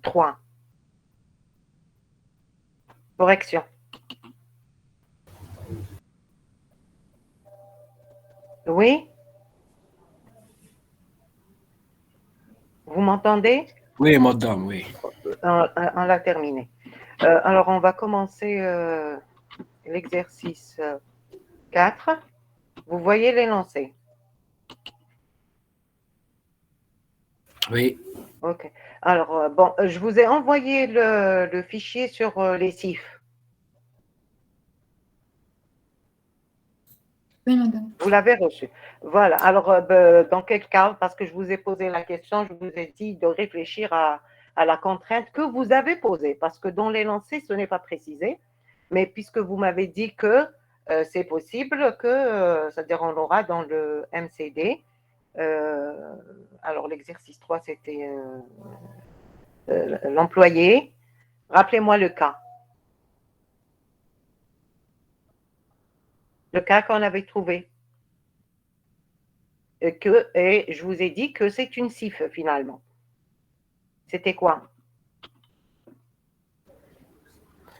3. Correction. Oui? Vous m'entendez? Oui, madame, oui. On l'a terminé. Alors, on va commencer l'exercice 4. Vous voyez l'énoncé? Oui. OK. Alors, bon, je vous ai envoyé le fichier sur les CIF. Oui, madame. Vous l'avez reçu. Voilà. Alors, dans quel cas, parce que je vous ai posé la question, je vous ai dit de réfléchir à la contrainte que vous avez posée, parce que dans l'énoncé, ce n'est pas précisé. Mais puisque vous m'avez dit que c'est possible que, c'est-à-dire on l'aura dans le MCD. Alors, l'exercice 3, c'était l'employé. Rappelez-moi le cas. Le cas qu'on avait trouvé. Et je vous ai dit que c'est une CIF finalement. C'était quoi?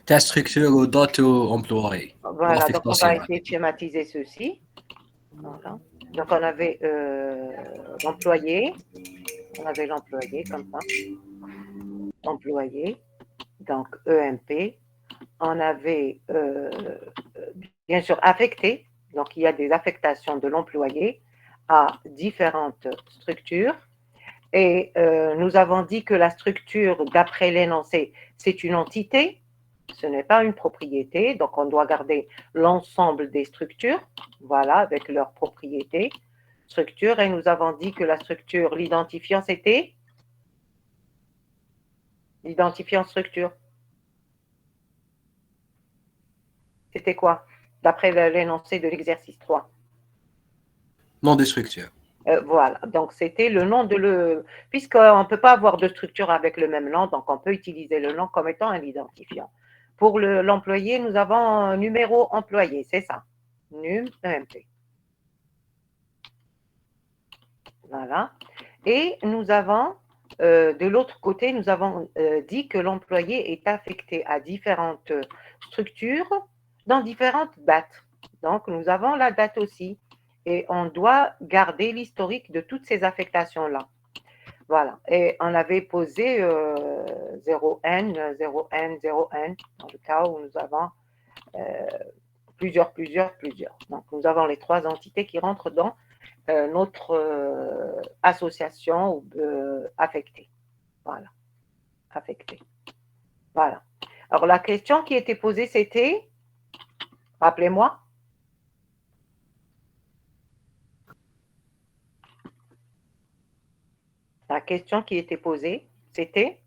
Ta structure ou date employée. Voilà, donc on va essayer de schématiser ceci. Voilà. Donc on avait l'employé. On avait l'employé comme ça. Employé. Donc EMP. On avait bien sûr affecté. Donc il y a des affectations de l'employé à différentes structures. Et nous avons dit que la structure, d'après l'énoncé, c'est une entité, ce n'est pas une propriété, donc on doit garder l'ensemble des structures, voilà, avec leurs propriétés, structure, et nous avons dit que la structure, l'identifiant, c'était l'identifiant structure. C'était quoi, d'après l'énoncé de l'exercice 3? Nom des structures. Voilà, donc c'était le nom de le... Puisqu'on ne peut pas avoir de structure avec le même nom, donc on peut utiliser le nom comme étant un identifiant. Pour l'employé, nous avons un numéro employé, c'est ça. NUM EMP. Voilà. Et nous avons, de l'autre côté, nous avons dit que l'employé est affecté à différentes structures dans différentes dates. Donc, nous avons la date aussi. Et on doit garder l'historique de toutes ces affectations-là. Voilà. Et on avait posé 0N, 0N, 0N, dans le cas où nous avons plusieurs. Donc, nous avons les 3 entités qui rentrent dans notre association affectée. Voilà. Affectée. Voilà. Alors, la question qui était posée, c'était, rappelez-moi. La question qui était posée, c'était,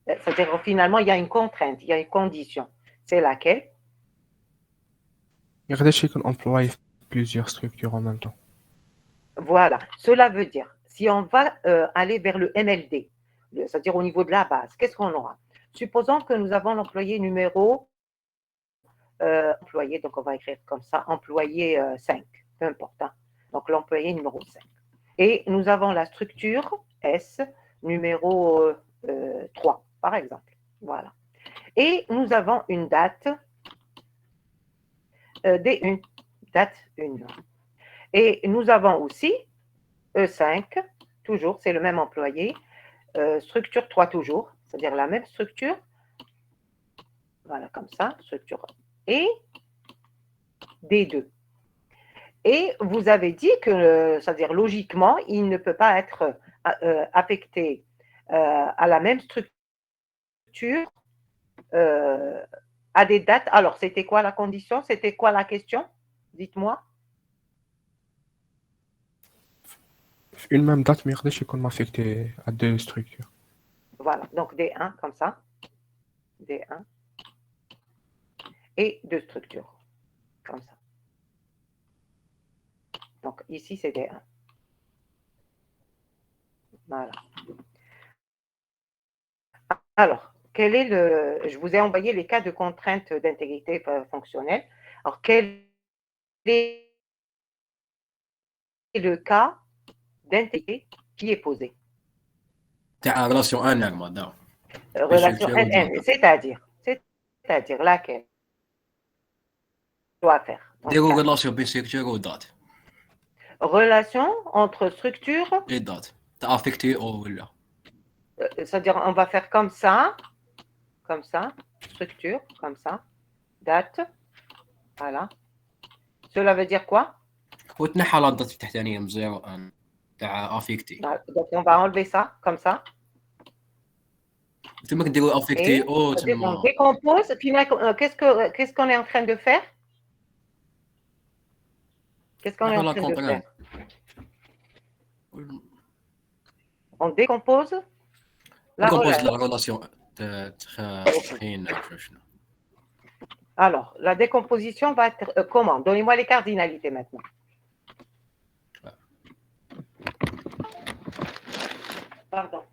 c'est-à-dire finalement, il y a une contrainte, il y a une condition. C'est laquelle? يقدرش يكون employé في plusieurs structures en même temps. Voilà. Cela veut dire, si on va aller vers le MLD, c'est-à-dire au niveau de la base, qu'est-ce qu'on aura? Supposons que nous avons l'employé numéro employé, donc on va écrire comme ça, employé 5, peu importe. Hein. Donc l'employé numéro 5. Et nous avons la structure S numéro 3, par exemple. Voilà. Et nous avons une date D1, date 1. Et nous avons aussi E5, toujours, c'est le même employé, structure 3 toujours, c'est-à-dire la même structure. Voilà, comme ça, structure. Et D2. Et vous avez dit que, c'est-à-dire logiquement, il ne peut pas être affecté à la même structure à des dates. Alors, c'était quoi la condition? C'était quoi la question? Dites-moi. Une même date ما يقدرش يكون affecté à deux structures. Voilà, donc D1 comme ça. D1 et deux structures comme ça. Donc ici, c'est D1. Voilà. Alors, quel est je vous ai envoyé les cas de contrainte d'intégrité fonctionnelle. Alors, quel est le cas d'intégrité qui est posé? تاع relation انر madame. Relation Structure ou NN, date. c'est-à-dire laquelle doit faire dans ce ديروا cas. relation بين structure و date. Relation entre structure, Et date. تاع affecté او ولا. c'est-à-dire on va faire comme ça, structure, comme ça, date, voilà. Cela veut dire quoi? وتنحى لا date التحتانية من 0 1 تاع affecté. Donc on va enlever ça, comme ça. ثم كديروا affecté Et او c'est-à-dire on تما. décompose. Qu'est-ce qu'on est en train de faire? Qu'est-ce qu'on est نحو en لا train de كونتران. faire? On décompose la نكومبوز relation. لا relation تخين شنو. Alors, la décomposition va être comment? Donnez-moi les cardinalités maintenant. Pardon.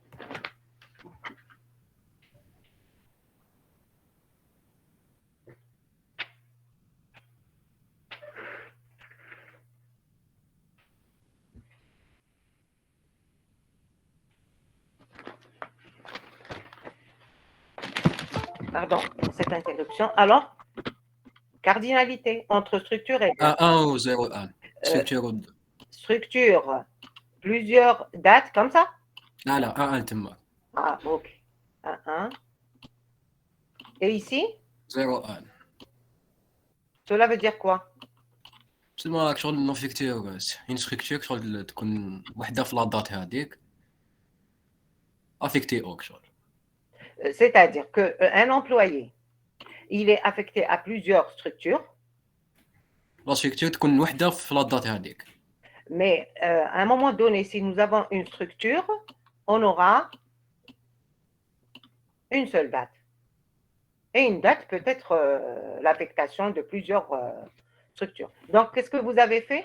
Pardon pour cette interruption. Alors, cardinalité entre structure et date. 1 و 0 1. structure و Structure, plusieurs dates comme ça? لا لا 1 1 تما. Ah, ok. 1, 1. Et ici, 0 1. cela veut dire quoi? تما شغل نوفيكتيو اون ستركتور شغل تكون وحده في لا دات هذيك افيكتي او شغل. C'est-à-dire qu'un employé, il est affecté à plusieurs structures, لا ستركتور تكون وحده في لا دات هذيك. mais à un moment donné, si nous avons une structure, on aura une seule date. Et une date peut être l'affectation de plusieurs structures. Donc, qu'est-ce que vous avez fait?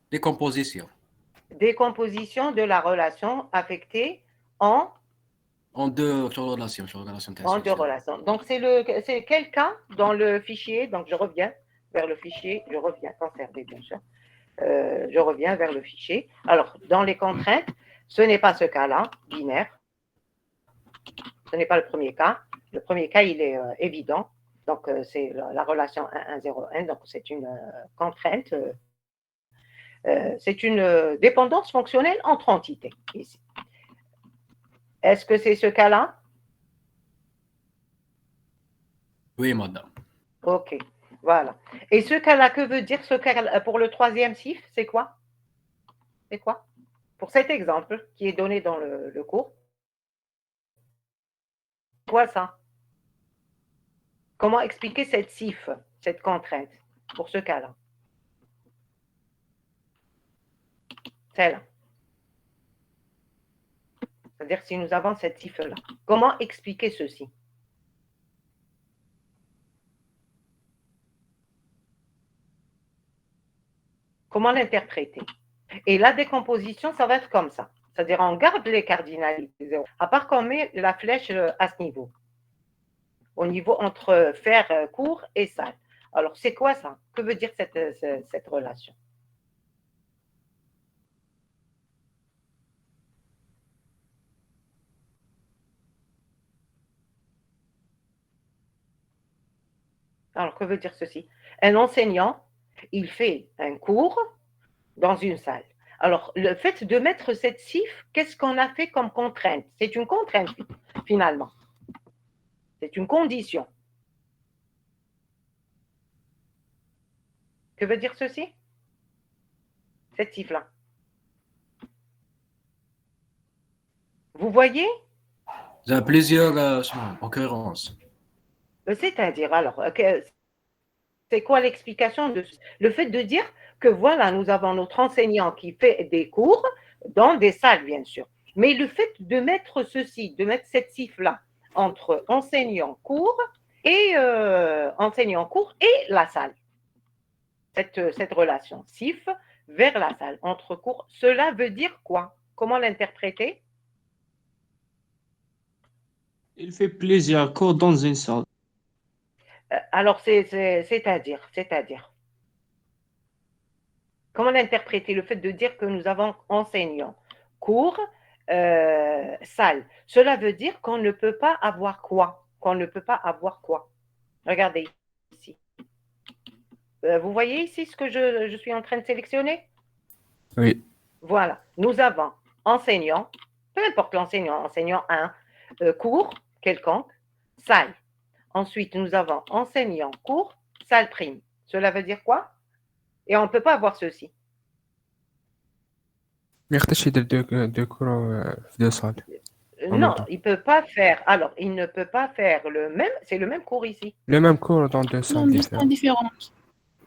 Décomposition. Décomposition de la relation affectée en deux relations. En deux relations. Donc, c'est quel cas dans le fichier? Donc, je reviens vers le fichier. Je reviens, conserver, bien sûr. Je reviens vers le fichier. Alors, dans les contraintes, ce n'est pas ce cas-là, binaire. Ce n'est pas le premier cas. Le premier cas, il est évident. Donc, c'est la relation 1-1-0-1. Donc, c'est une contrainte. C'est une dépendance fonctionnelle entre entités, ici. Est-ce que c'est ce cas-là? Oui, madame. Ok, voilà. Et ce cas-là, que veut dire ce cas pour le troisième CIF? C'est quoi? C'est quoi? Pour cet exemple qui est donné dans le cours. Quoi ça? Comment expliquer cette CIF, cette contrainte, pour ce cas-là? Celle-là. C'est-à-dire si nous avons cette CIF-là. Comment expliquer ceci? Comment l'interpréter? Et la décomposition, ça va être comme ça. C'est-à-dire on garde les cardinalités, à part qu'on met la flèche à ce niveau. Au niveau entre faire court et salle. Alors, c'est quoi ça? Que veut dire cette relation? Alors, que veut dire ceci? Un enseignant, il fait un cours dans une salle. Alors, le fait de mettre cette CIF, qu'est-ce qu'on a fait comme contrainte? C'est une contrainte, finalement. C'est une condition. Que veut dire ceci? Cette CIF-là. Vous voyez? Il y a plusieurs occurrences. C'est-à-dire, alors, c'est quoi l'explication de le fait de dire que voilà, nous avons notre enseignant qui fait des cours dans des salles, bien sûr. Mais le fait de mettre ceci, de mettre cette CIF-là entre enseignant-cours et la salle, cette relation CIF vers la salle, entre cours, cela veut dire quoi? Comment l'interpréter? Il fait plusieurs cours dans une salle. Alors, c'est-à-dire, comment l'interpréter? Le fait de dire que nous avons enseignant, court, salle. Cela veut dire qu'on ne peut pas avoir quoi? Qu'on ne peut pas avoir quoi? Regardez ici. Vous voyez ici ce que je suis en train de sélectionner? Oui. Voilà. Nous avons enseignant, peu importe l'enseignant, enseignant 1, cours quelconque, salle. Ensuite, nous avons enseignant, cours, salle prime. Cela veut dire quoi? Et on ne peut pas avoir ceci. ما يقدرش يدير دو كور في دو صال en même Non, temps. il ne peut pas faire. Alors, il ne peut pas faire le même. C'est le même cours ici. Le même cours dans deux Non, salles deux salles différentes. différentes.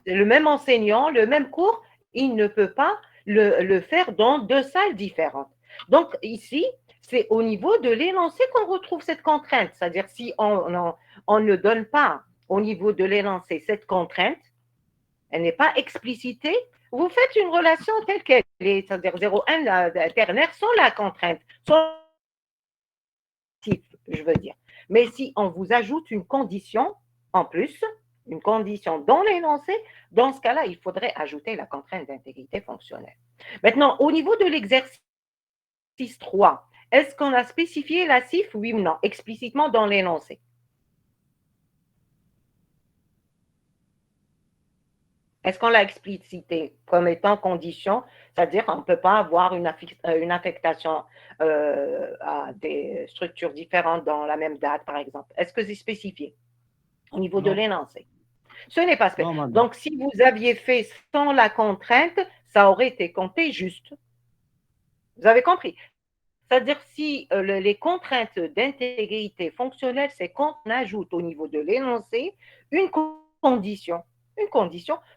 C'est le même enseignant, le même cours, il ne peut pas le faire dans deux salles différentes. Donc, ici, c'est au niveau de l'énoncé qu'on retrouve cette contrainte. C'est-à-dire, si on ne donne pas au niveau de l'énoncé cette contrainte, elle n'est pas explicitée, vous faites une relation telle qu'elle est, c'est-à-dire 0,1 ternaire sans la contrainte, sans je veux dire. Mais si on vous ajoute une condition en plus, une condition dans l'énoncé, dans ce cas-là, il faudrait ajouter la contrainte d'intégrité fonctionnelle. Maintenant, au niveau de l'exercice 3, est-ce qu'on a spécifié la CIF, oui ou non, explicitement dans l'énoncé? Est-ce qu'on l'a explicité comme étant condition, c'est-à-dire qu'on ne peut pas avoir une affectation à des structures différentes dans la même date, par exemple? Est-ce que c'est spécifié au niveau de l'énoncé? Ce n'est pas spécifié. Non, madame. Donc, si vous aviez fait sans la contrainte, ça aurait été compté juste. Vous avez compris? C'est-à-dire si les contraintes d'intégrité fonctionnelle, c'est qu'on ajoute au niveau de l'énoncé une condition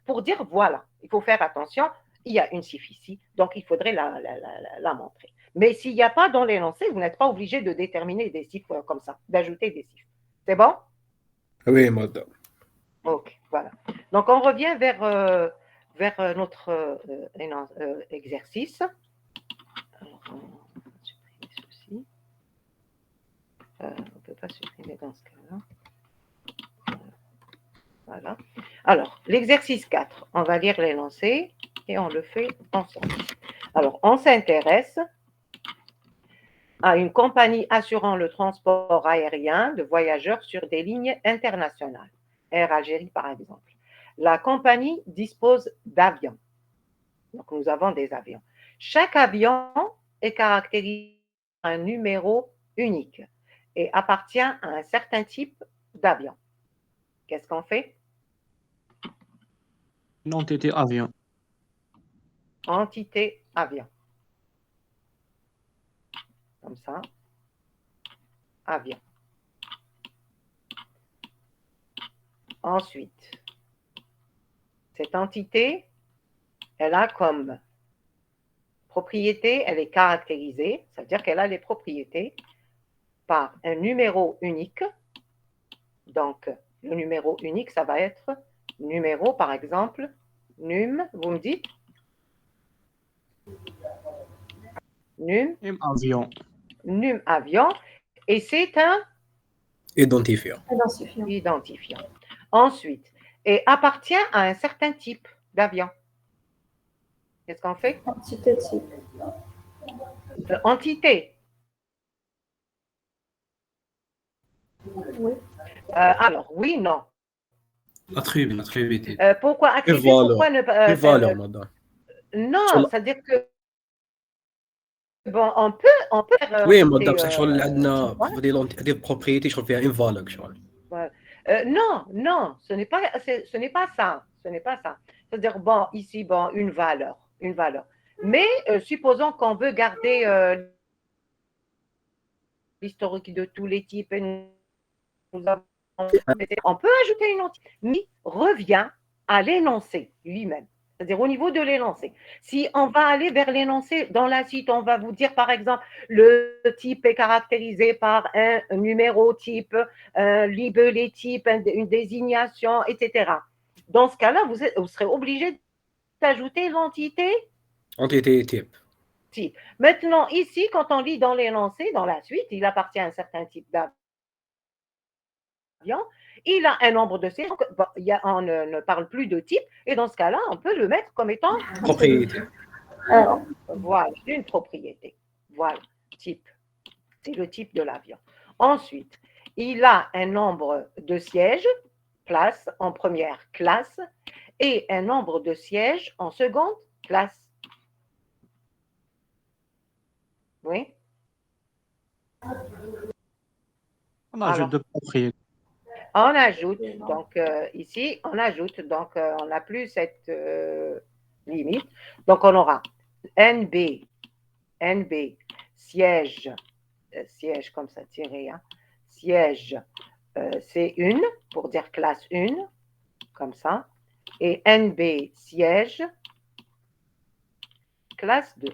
pour dire voilà, il faut faire attention, il y a une CIF ici, donc il faudrait la montrer. Mais s'il n'y a pas dans l'énoncé, vous n'êtes pas obligé de déterminer des CIF comme ça, d'ajouter des CIF. C'est bon? Oui, madame. Ok, voilà. Donc on revient vers notre exercice. Alors, on va supprimer ceci. On ne peut pas supprimer dans ce cas-là. Voilà. Alors, l'exercice 4, on va lire l'énoncé et on le fait ensemble. Alors, on s'intéresse à une compagnie assurant le transport aérien de voyageurs sur des lignes internationales. Air Algérie, par exemple. La compagnie dispose d'avions. Donc, nous avons des avions. Chaque avion est caractérisé par un numéro unique et appartient à un certain type d'avion. Qu'est-ce qu'on fait? Une entité avion. Entité avion. Comme ça. Avion. Ensuite, cette entité, elle a comme propriété, elle est caractérisée, ça veut dire qu'elle a les propriétés par un numéro unique. Donc, le numéro unique, ça va être numéro, par exemple, num, vous me dites? Num, Avion. num avion, et c'est un Identifiant. identifiant. Ensuite, et appartient à un certain type d'avion. Qu'est-ce qu'on fait? Entité type. Entité. Oui. Alors, oui, non. Attribut. Pourquoi attribuer? valeur. Pourquoi ne pas Les valeurs, madame. non, Sur la- c'est-à-dire que bon, on peut faire, Oui, madame, c'est, c'est شغل عندنا des propriétés شغل فيها une valeur شغل. non, ce n'est pas ça. Ce n'est pas ça. C'est-à-dire, bon, ici, bon, une valeur. Mais supposons qu'on veut garder l'historique de tous les types. Et on peut ajouter une entité, mais revient à l'énoncé lui-même. C'est-à-dire au niveau de l'énoncé. Si on va aller vers l'énoncé, dans la suite, on va vous dire, par exemple, le type est caractérisé par un numéro type, un libellé type, une désignation, etc. Dans ce cas-là, vous serez obligé d'ajouter l'entité Entité type. type. Maintenant, ici, quand on lit dans l'énoncé, dans la suite, il appartient à un certain type d'avion. Il a un nombre de séries, bon, on ne parle plus de type, et dans ce cas-là, on peut le mettre comme étant Propriété. voilà, une propriété. Voilà, type. C'est le type de l'avion. Ensuite, il a un nombre de sièges, places en première classe, et un nombre de sièges en seconde classe. Oui. On ajoute Alors. de propriété. On ajoute, donc ici, on ajoute, donc on n'a plus cette limite. Donc on aura NB, siège, siège comme ça, tiré, hein, siège C1, pour dire classe 1, comme ça, et NB, siège, classe 2.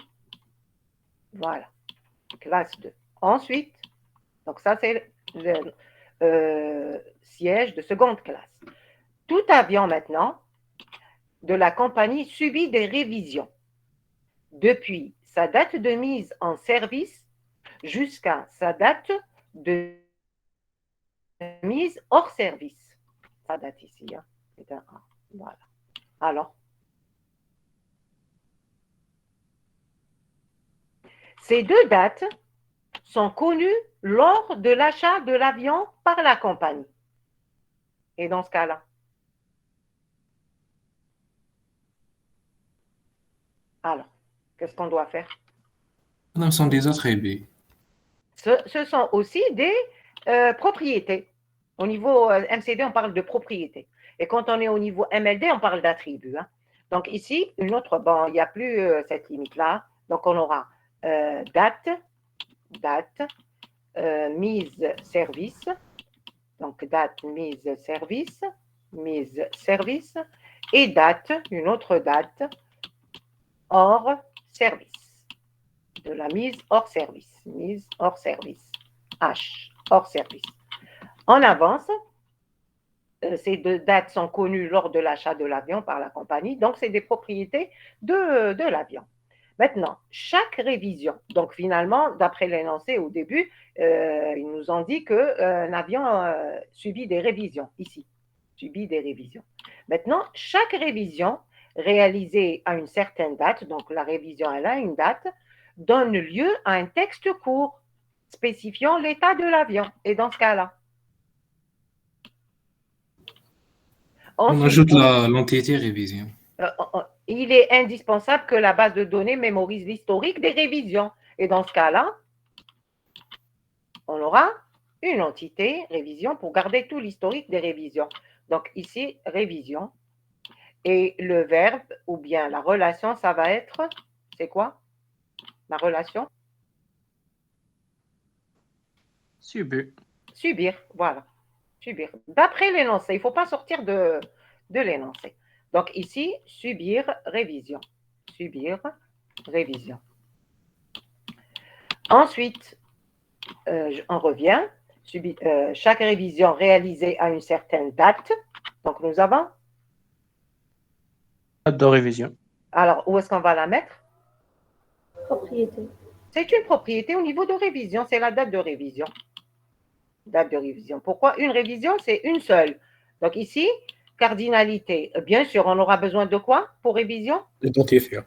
Voilà, classe 2. Ensuite, donc ça c'est le siège de seconde classe. Tout avion maintenant de la compagnie subit des révisions depuis sa date de mise en service jusqu'à sa date de mise hors service. Sa date ici, hein, c'est un A. Voilà. Alors, ces deux dates sont connues lors de l'achat de l'avion par la compagnie. Et dans ce cas-là, alors, qu'est-ce qu'on doit faire? Ce sont des attributs. Ce sont aussi des propriétés. Au niveau MCD, on parle de propriété. Et quand on est au niveau MLD, on parle d'attributs. Hein. Donc ici, une autre, bon, il n'y a plus cette limite-là. Donc on aura date, mise service. Donc date, mise service, et date, une autre date, hors service. De la mise hors service. H, hors service. En avance, ces deux dates sont connues lors de l'achat de l'avion par la compagnie, donc c'est des propriétés de l'avion. Maintenant, chaque révision, donc finalement, d'après l'énoncé au début, ils nous ont dit qu'un avion subit des révisions, ici, subit des révisions. Maintenant, chaque révision réalisée à une certaine date, donc la révision elle a une date, donne lieu à un texte court spécifiant l'état de l'avion. Et dans ce cas-là, On ajoute l'entité révision. Il est indispensable que la base de données mémorise l'historique des révisions. Et dans ce cas-là, on aura une entité révision pour garder tout l'historique des révisions. Donc ici, révision. Et le verbe ou bien la relation, ça va être, c'est quoi? La relation? Subir. Subir, voilà. Subir. D'après l'énoncé, il ne faut pas sortir de l'énoncé. Donc ici, subir, révision. Subir, révision. Ensuite, on revient. Chaque révision réalisée à une certaine date. Donc nous avons. Date de révision. Alors, où est-ce qu'on va la mettre? Propriété. C'est une propriété au niveau de révision. C'est la date de révision. Date de révision. Pourquoi une révision? C'est une seule. Donc ici, cardinalité. Bien sûr, on aura besoin de quoi pour révision? L'identifiant.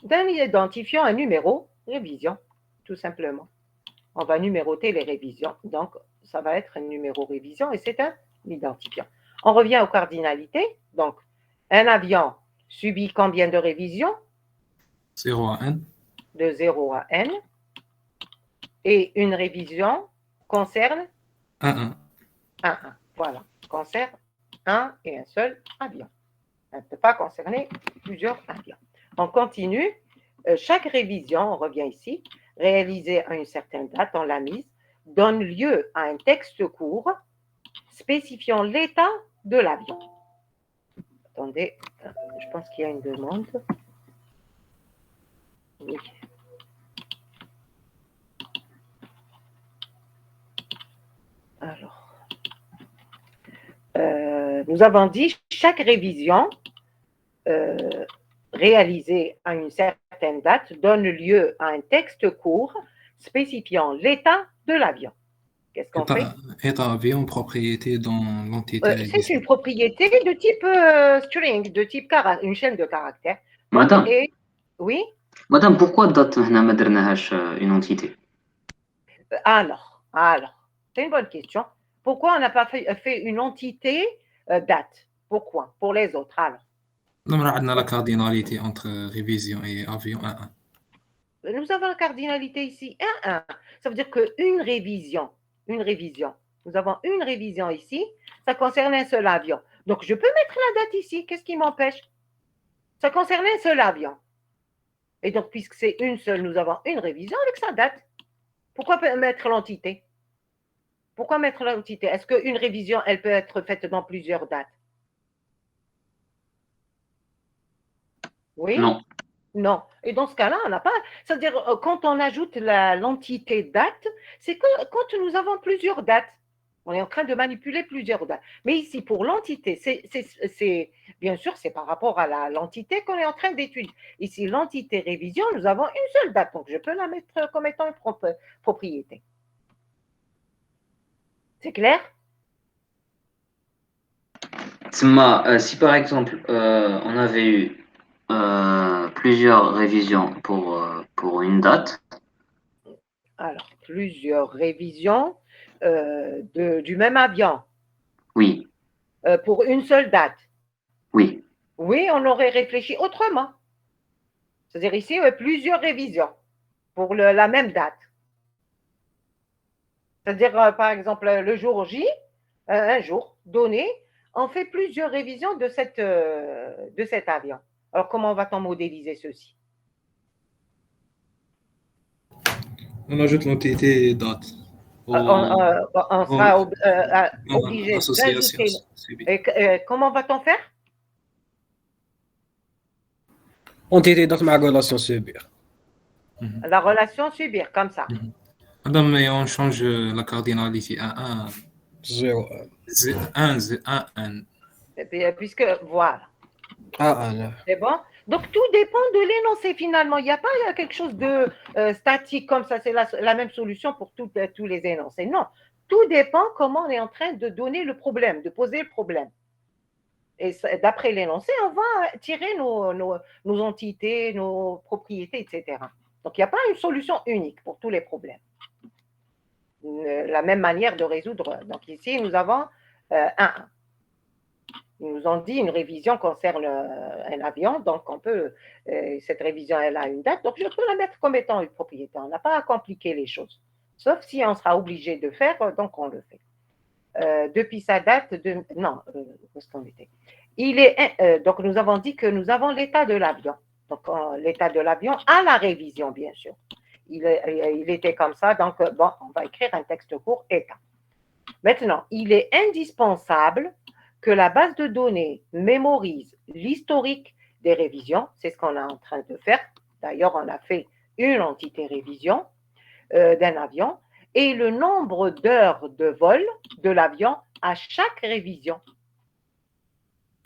D'un identifiant, un numéro, révision, tout simplement. On va numéroter les révisions. Donc, ça va être un numéro révision et c'est un identifiant. On revient aux cardinalités. Donc, un avion subit combien de révisions? 0 à n. De 0 à n. Et une révision concerne 1, 1. Voilà, concerne un et un seul avion. Ça ne peut pas concerner plusieurs avions. On continue. Chaque révision, on revient ici, réalisée à une certaine date, on l'a mise, donne lieu à un texte court spécifiant l'état de l'avion. Attendez, je pense qu'il y a une demande. Oui. Alors, nous avons dit chaque révision réalisée à une certaine date donne lieu à un texte court spécifiant l'état de l'avion. Qu'est-ce qu'on fait? État avion, propriété dans l'entité révision. C'est une propriété de type string, de type une chaîne de caractères. Madame, Et oui, Madame, pourquoi date هنا ما درناهاش une entité? Alors, c'est une bonne question. Pourquoi on n'a pas fait une entité date? Pourquoi? Pour les autres, alors. Non, mais on a la cardinalité entre révision et avion 1-1. Nous avons la cardinalité ici 1-1. Ça veut dire qu'une révision, nous avons une révision ici, ça concerne un seul avion. Donc, je peux mettre la date ici. Qu'est-ce qui m'empêche? Ça concerne un seul avion. Et donc, puisque c'est une seule, nous avons une révision avec sa date. Pourquoi mettre l'entité? Pourquoi mettre l'entité? Est-ce qu'une révision, elle peut être faite dans plusieurs dates? Oui? Non. Non. Et dans ce cas-là, on n'a pas. C'est-à-dire, quand on ajoute l'entité date, c'est que quand nous avons plusieurs dates. On est en train de manipuler plusieurs dates. Mais ici, pour l'entité, bien sûr, c'est par rapport à l'entité qu'on est en train d'étudier. Ici, l'entité révision, nous avons une seule date. Donc, je peux la mettre comme étant une propriété. C'est clair? Si par exemple, on avait eu plusieurs révisions pour une date. Alors, plusieurs révisions du même avion. Oui. Pour une seule date. Oui. Oui, on aurait réfléchi autrement. C'est-à-dire ici, plusieurs révisions pour la même date. C'est-à-dire, par exemple, le jour J, un jour donné, on fait plusieurs révisions de cet avion. Alors, comment va-t-on modéliser ceci? On ajoute l'entité date. On sera obligé Association. d'ajouter. Comment va-t-on faire? Entité date مع relation subir. La relation subir, comme ça. Madame, mais on change la cardinalité à 1. 0 1. Puisque, voilà. là. C'est bon? Donc, tout dépend de l'énoncé finalement. Il n'y a pas quelque chose de statique comme ça. C'est la même solution pour tous les énoncés. Non. Tout dépend comment on est en train de donner le problème, de poser le problème. Et d'après l'énoncé, on va tirer nos entités, nos propriétés, etc. Donc, il n'y a pas une solution unique pour tous les problèmes. La même manière de résoudre. Donc, ici, nous avons 1. Ils nous ont dit une révision concerne un avion, donc on peut, cette révision, elle a une date, donc je peux la mettre comme étant une propriété. On n'a pas à compliquer les choses. Sauf si on sera obligé de faire, donc on le fait. Depuis sa date de... Non, où est-ce qu'on était? Donc nous avons dit que nous avons l'état de l'avion. Donc l'état de l'avion à la révision, bien sûr. Il était comme ça, donc bon, on va écrire un texte court, état. Maintenant, il est indispensable que la base de données mémorise l'historique des révisions. C'est ce qu'on est en train de faire. D'ailleurs, on a fait une entité révision d'un avion et le nombre d'heures de vol de l'avion à chaque révision.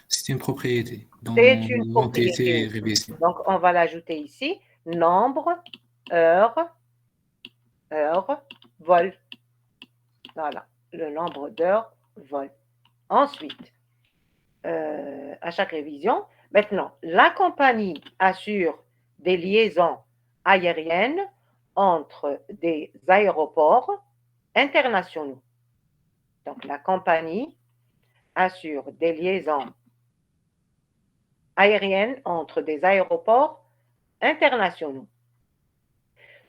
C'est une propriété. C'est une propriété. Révision. Donc, on va l'ajouter ici. Nombre, heures, vol. Voilà, le nombre d'heures, vol. Ensuite, à chaque révision, maintenant, la compagnie assure des liaisons aériennes entre des aéroports internationaux. Donc, la compagnie assure des liaisons aériennes entre des aéroports internationaux.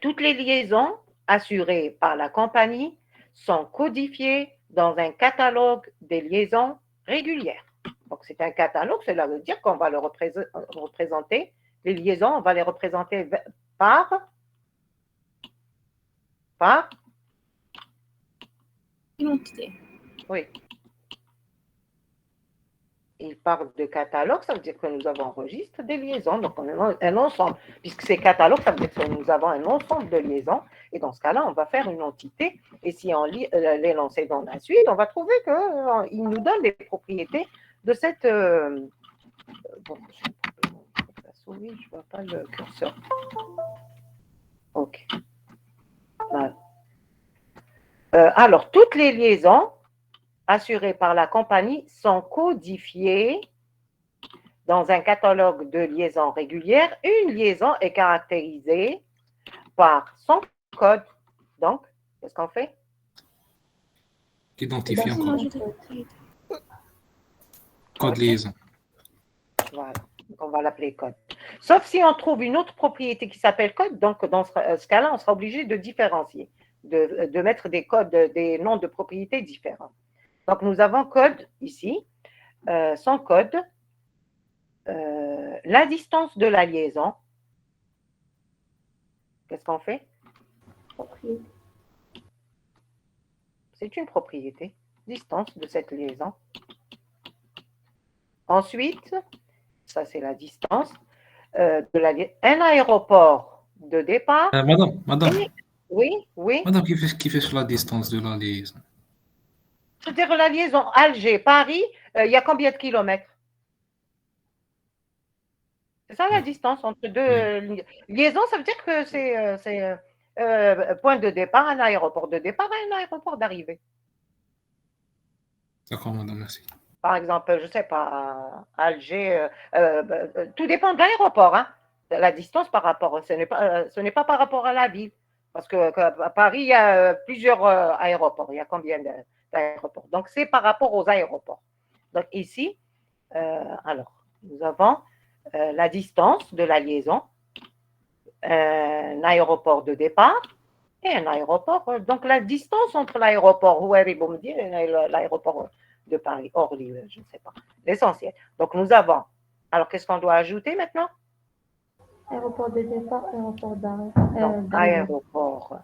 Toutes les liaisons assurées par la compagnie sont codifiées dans un catalogue des liaisons régulières. Donc, c'est un catalogue, cela veut dire qu'on va le représenter, les liaisons, on va les représenter par Une entité. Oui. Il parle de catalogue, ça veut dire que nous avons un registre des liaisons, donc on a un ensemble. Puisque c'est catalogue, ça veut dire que nous avons un ensemble de liaisons, et dans ce cas-là, on va faire une entité, et si on lit l'énoncé dans la suite, on va trouver qu'il nous donne les propriétés de cette... Bon, je ne vois pas le curseur. OK. Voilà. Alors, toutes les liaisons assurées par la compagnie sont codifiées dans un catalogue de liaisons régulières, une liaison est caractérisée par son code. Donc, qu'est-ce qu'on fait? Identifiant Identifiant code. code. Code liaison. Voilà, donc on va l'appeler code. Sauf si on trouve une autre propriété qui s'appelle code, donc dans ce cas-là, on sera obligé de différencier, de mettre des codes, des noms de propriétés différents. Donc nous avons code ici, son code, la distance de la liaison. Qu'est-ce qu'on fait? Propriété. C'est une propriété, distance de cette liaison. Ensuite, ça c'est la distance de un aéroport de départ. Madame, Oui, oui. madame, qui fait sur la distance de la liaison? C'est-à-dire la liaison Alger-Paris, il y a combien de kilomètres? C'est ça la distance entre deux liaisons. Ça veut dire que c'est point de départ, un aéroport de départ et un aéroport d'arrivée. D'accord, madame, merci. Par exemple, je ne sais pas, Alger, tout dépend de l'aéroport. Hein. La distance par rapport, ce n'est pas par rapport à la ville. Parce qu'à Paris, il y a plusieurs aéroports. Il y a combien d'aéroports? Donc, c'est par rapport aux aéroports. Donc, ici, alors, nous avons la distance de la liaison, un aéroport de départ et un aéroport. Donc, la distance entre l'aéroport Houari Boumediene et l'aéroport de Paris, Orly, je ne sais pas, l'essentiel. Donc, nous avons. Alors, qu'est-ce qu'on doit ajouter maintenant? Aéroport de départ, aéroport d'arrêt. Donc, aéroport,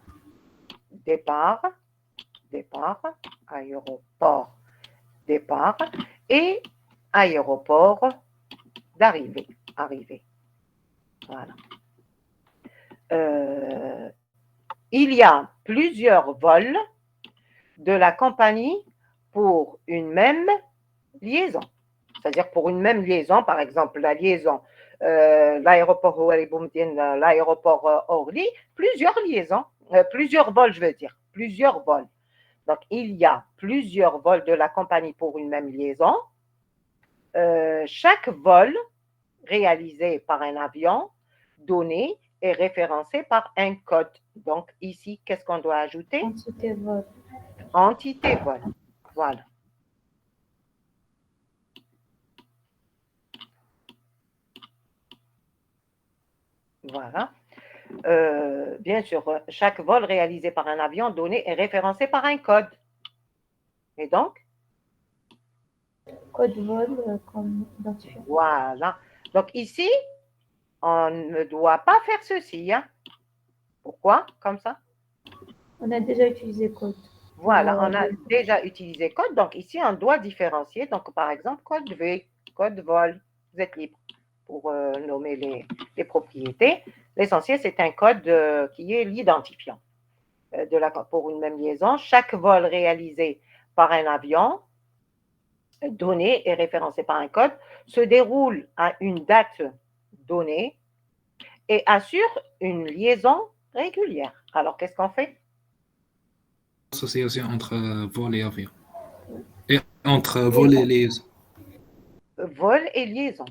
départ, aéroport, départ et aéroport d'arrivée, arrivée. Voilà. Il y a plusieurs vols de la compagnie pour une même liaison. C'est-à-dire pour une même liaison, par exemple la liaison, l'aéroport Houari Boumediene, l'aéroport Orly, plusieurs liaisons, plusieurs vols, je veux dire, plusieurs vols. Donc, il y a plusieurs vols de la compagnie pour une même liaison. Chaque vol réalisé par un avion donné est référencé par un code. Donc, ici, qu'est-ce qu'on doit ajouter? Entité vol. Entité vol. Voilà. Voilà. Bien sûr, chaque vol réalisé par un avion donné est référencé par un code. Et donc? Code vol comme identifiant. Voilà. Donc ici, on ne doit pas faire ceci. Hein. Pourquoi? Comme ça? On a déjà utilisé code. Voilà, on a déjà utilisé code. Donc ici, on doit différencier. Donc par exemple, code V, code vol. Vous êtes libre pour nommer les propriétés. L'essentiel, c'est un code qui est l'identifiant pour une même liaison. Chaque vol réalisé par un avion donné et référencé par un code se déroule à une date donnée et assure une liaison régulière. Alors, qu'est-ce qu'on fait? Association entre vol et avion. Et entre vol et liaison. Vol et liaison.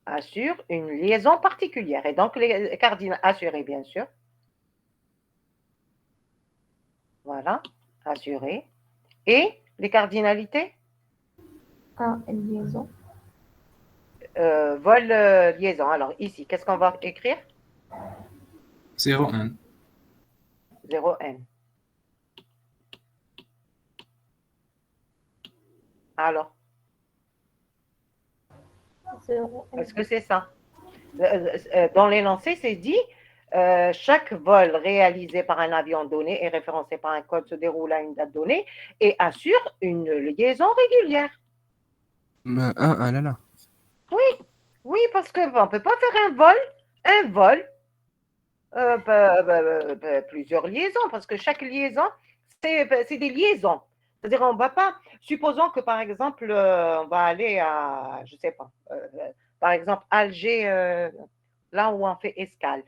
Assure une liaison particulière. Et donc, les cardinaux assurés, bien sûr. Voilà, assurés. Et les cardinalités? Liaison. Vol, liaison. Alors, ici, qu'est-ce qu'on va écrire? 0,1. 0N. Alors? Est-ce que c'est ça? Dans l'énoncé, c'est dit chaque vol réalisé par un avion donné et référencé par un code se déroule à une date donnée et assure une liaison régulière. Là. Oui, parce qu'on ne peut pas faire un vol, plusieurs liaisons, parce que chaque liaison, c'est des liaisons. C'est-à-dire, on ne va pas, supposons que par exemple, on va aller à, je ne sais pas, par exemple, Alger, là où on fait escale.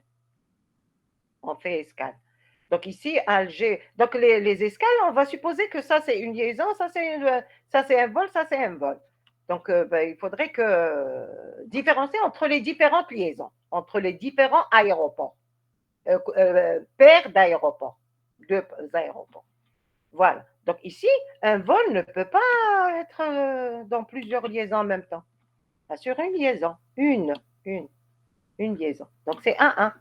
On fait escale. Donc ici, Alger, donc les escales, on va supposer que ça c'est une liaison, ça c'est un vol, ça c'est un vol. Donc, il faudrait différencier entre les différentes liaisons, entre les différents aéroports, paires d'aéroports, deux aéroports. Voilà. Donc ici, un vol ne peut pas être dans plusieurs liaisons en même temps. Sur une liaison, une liaison. Donc c'est 1-1.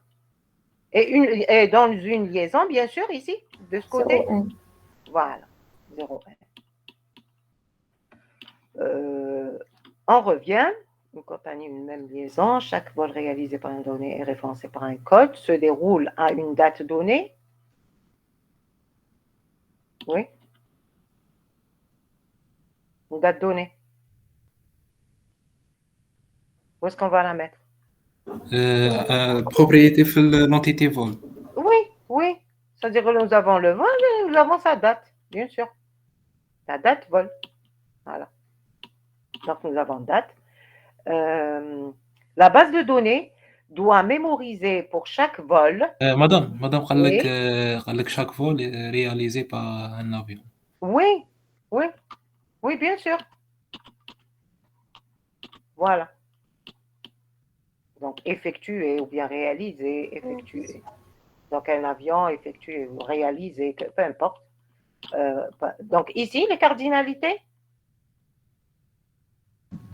Et dans une liaison, bien sûr, ici, de ce côté, 0-1. voilà, 0-1. On revient, on continue une même liaison. Chaque vol réalisé par un donné est référencé par un code, se déroule à une date donnée. Oui. Une date donnée. Où est-ce qu'on va la mettre? Propriété في l'entité vol. Oui. C'est-à-dire que nous avons le vol et nous avons sa date, bien sûr. La date vol. Voilà. Donc, nous avons date. La base de données doit mémoriser pour chaque vol. Madame, Oui. قال لك chaque vol est réalisé par un avion. Oui, bien sûr. Voilà. Donc, effectuer ou bien réaliser, effectuer. Donc, un avion effectué ou réalisé, peu importe. Donc, ici, les cardinalités.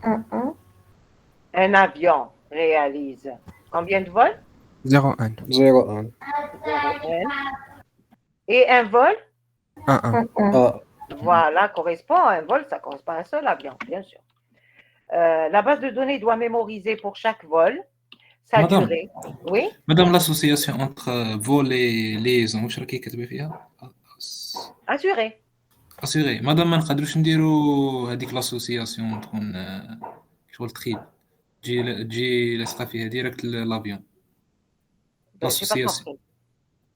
1-1. Un avion réalise combien de vols? 0-1. 0-1. 0-1. Et un vol? 1-1. 1-1. Ah, Voilà, correspond à un vol, ça correspond à un seul avion, bien sûr. La base de données doit mémoriser pour chaque vol sa Madame. durée. Oui, Madame, l'association entre vol et liaison واش راكي كاتبه فيها؟ assuré. اسيغي مادام ما نقدروش نديروا هذيك لاسوسياسيون تكون شغل تخيب تجي لاصقه فيها ديريكت لافيون J'ai pas لاسوسياسيون compris.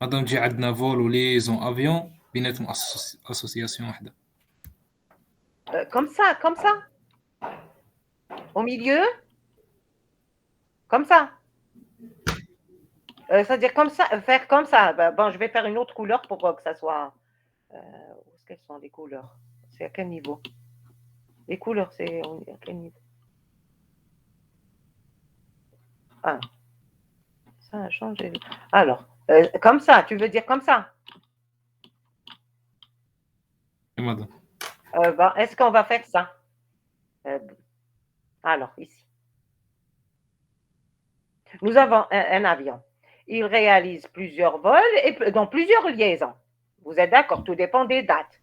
مادام تجي عندنا فول وليزون افيون بيناتهم اسوسياسيون وحده Comme ça. Au milieu. Comme ça. C'est-à-dire comme ça, faire comme ça. Bon, je vais faire une autre couleur pour que ça soit... où est-ce qu'elles sont les couleurs? C'est à quel niveau? Les couleurs, c'est à quel niveau? Ah, ça a changé. Alors, comme ça, tu veux dire comme ça? مادام Est-ce qu'on va faire ça? Alors, ici. Nous avons un avion. Il réalise plusieurs vols et dans plusieurs liaisons. Vous êtes d'accord? Tout dépend des dates.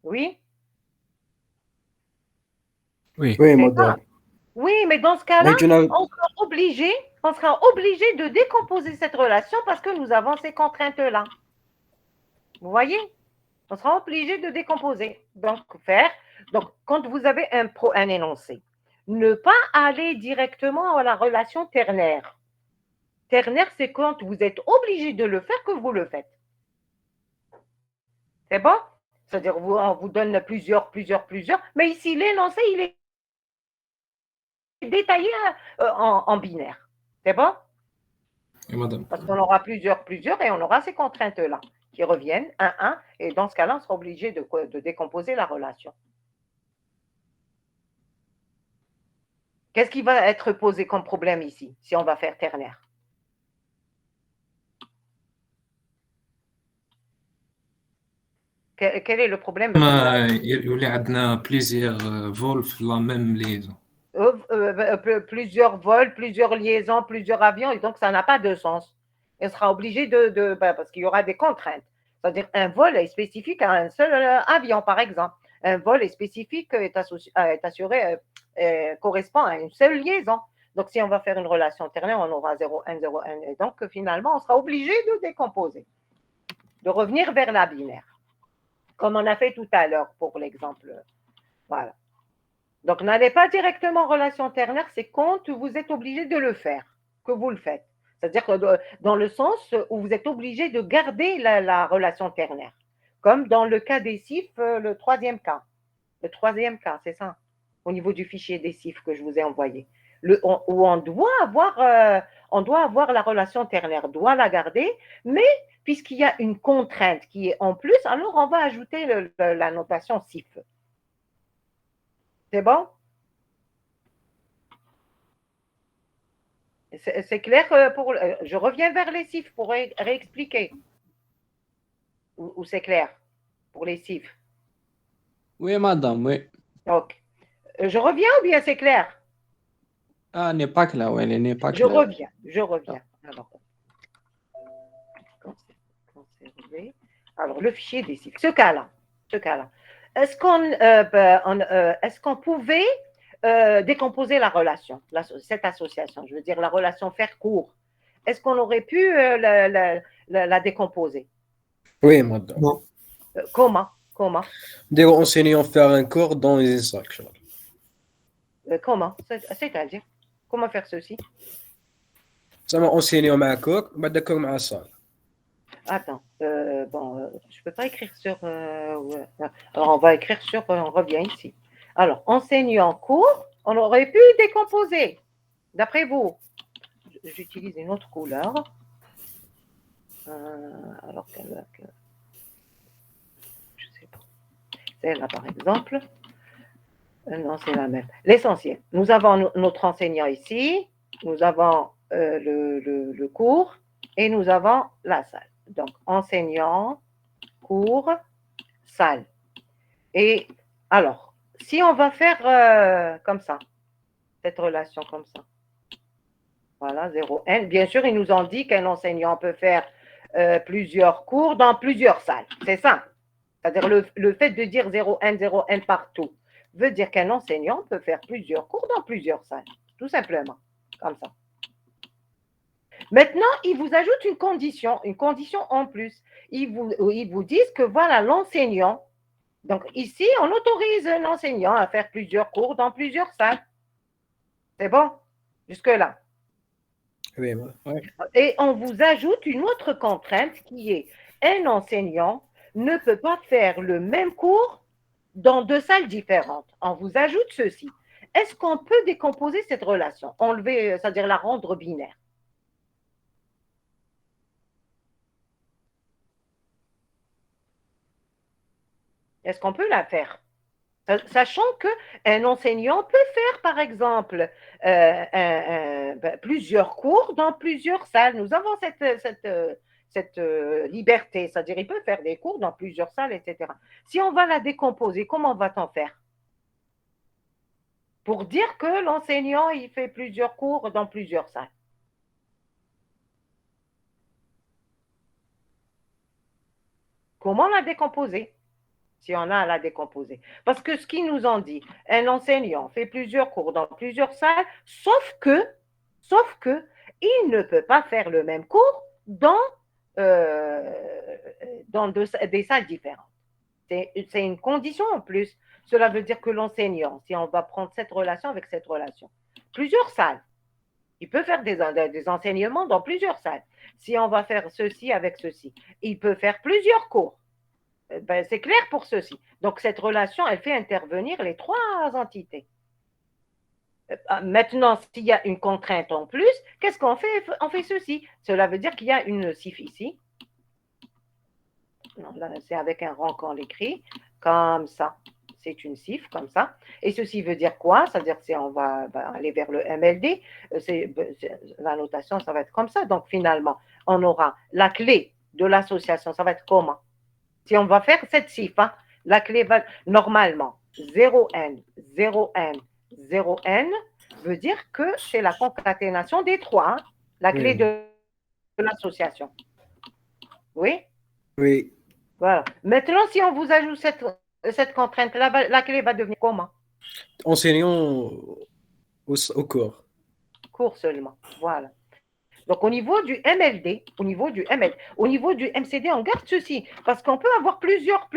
Oui? Oui. oui, C'est madame. Oui, mais dans ce cas-là, Mais tu n'as- on sera obligé de décomposer cette relation parce que nous avons ces contraintes-là. Vous voyez? On sera obligé de décomposer. Donc, quand vous avez un énoncé, ne pas aller directement à la relation ternaire. Ternaire, c'est quand vous êtes obligé de le faire que vous le faites. C'est bon? C'est-à-dire, on vous donne plusieurs. Mais ici, l'énoncé, il est détaillé en binaire. C'est bon? Oui, madame. Parce qu'on aura plusieurs et on aura ces contraintes-là qui reviennent, 1-1, et dans ce cas-là, on sera obligé de décomposer la relation. Qu'est-ce qui va être posé comme problème ici, si on va faire ternaire? Quel est le problème? ما يولي عندنا plusieurs vols في la même liaison. Plusieurs vols, plusieurs liaisons, plusieurs avions, et donc ça n'a pas de sens. On sera obligé parce qu'il y aura des contraintes. C'est-à-dire un vol est spécifique à un seul avion, par exemple. Un vol est spécifique, est assuré, correspond à une seule liaison. Donc, si on va faire une relation ternaire, on aura 0,1, 0,1. Et donc, finalement, on sera obligé de décomposer, de revenir vers la binaire, comme on a fait tout à l'heure pour l'exemple. Voilà. Donc, n'allez pas directement en relation ternaire, c'est quand vous êtes obligé de le faire, que vous le faites. C'est-à-dire que dans le sens où vous êtes obligé de garder la relation ternaire, comme dans le cas des CIF, le troisième cas. Le troisième cas, c'est ça, au niveau du fichier des CIF que je vous ai envoyé, où on doit avoir la relation ternaire, doit la garder, mais puisqu'il y a une contrainte qui est en plus, alors on va ajouter la notation CIF. C'est bon? C'est clair pour... Je reviens vers les CIF pour réexpliquer. Ou c'est clair pour les CIF? Oui, madame, oui. Donc, je reviens ou bien c'est clair? Ah, n'est pas clair, oui, elle n'est pas Je claire. reviens. Alors, conserver. Alors, le fichier des CIF. Ce cas-là. Est-ce qu'on pouvait décomposer la relation, cette association, je veux dire la relation faire court? Est-ce qu'on aurait pu la décomposer? Oui, madame. Comment? Des enseignants faire un cours dans les sacs. Comment? C'est-à-dire, comment faire ceci? Ça m'a enseigné ma cours, bah d'accord, ma salle. Attends, je peux pas écrire sur... ouais. Alors, on va écrire sur... on revient ici. Alors, enseignant cours, on aurait pu décomposer. D'après vous, j'utilise une autre couleur. Alors que... je sais pas. Celle-là, par exemple. Non, c'est la même. L'essentiel. Nous avons notre enseignant ici. Nous avons le cours. Et nous avons la salle. Donc, enseignant, cours, salle. Et alors, si on va faire comme ça, cette relation comme ça, voilà, 0N. Bien sûr, ils nous ont dit qu'un enseignant peut faire plusieurs cours dans plusieurs salles. C'est ça. C'est-à-dire le fait de dire 0N, 0N partout veut dire qu'un enseignant peut faire plusieurs cours dans plusieurs salles. Tout simplement. Comme ça. Maintenant, ils vous ajoutent une condition en plus. Ils vous disent que voilà, l'enseignant, donc ici, on autorise un enseignant à faire plusieurs cours dans plusieurs salles. C'est bon? Jusque-là. Oui, ouais. Et on vous ajoute une autre contrainte qui est un enseignant ne peut pas faire le même cours dans deux salles différentes. On vous ajoute ceci. Est-ce qu'on peut décomposer cette relation? Enlever, c'est-à-dire la rendre binaire? Est-ce qu'on peut la faire? Sachant qu'un enseignant peut faire, par exemple, plusieurs cours dans plusieurs salles. Nous avons cette liberté, c'est-à-dire il peut faire des cours dans plusieurs salles, etc. Si on va la décomposer, comment va-t-on faire? Pour dire que l'enseignant, il fait plusieurs cours dans plusieurs salles. Comment la décomposer? Si on a à la décomposer. Parce que ce qu'ils nous ont dit, un enseignant fait plusieurs cours dans plusieurs salles, sauf que, il ne peut pas faire le même cours dans des salles différentes. C'est une condition en plus. Cela veut dire que l'enseignant, si on va prendre cette relation avec cette relation, plusieurs salles, il peut faire des enseignements dans plusieurs salles. Si on va faire ceci avec ceci, il peut faire plusieurs cours. C'est clair pour ceci. Donc, cette relation, elle fait intervenir les trois entités. Maintenant, s'il y a une contrainte en plus, qu'est-ce qu'on fait? On fait ceci. Cela veut dire qu'il y a une CIF ici. Non, là, c'est avec un rang qu'on l'écrit. Comme ça. C'est une CIF, comme ça. Et ceci veut dire quoi? C'est-à-dire que si on va aller vers le MLD, la notation, ça va être comme ça. Donc, finalement, on aura la clé de l'association. Ça va être comment? Si on va faire cette CIF, hein, la clé va normalement 0N, 0N, 0N veut dire que c'est la concaténation des trois, hein, la clé de l'association. Oui? Oui. Voilà. Maintenant, si on vous ajoute cette contrainte, la clé va devenir comment? Enseignant au cours. Cours seulement. Voilà. Donc, au niveau du MLD, au niveau du MCD, on garde ceci parce qu'on peut avoir plusieurs.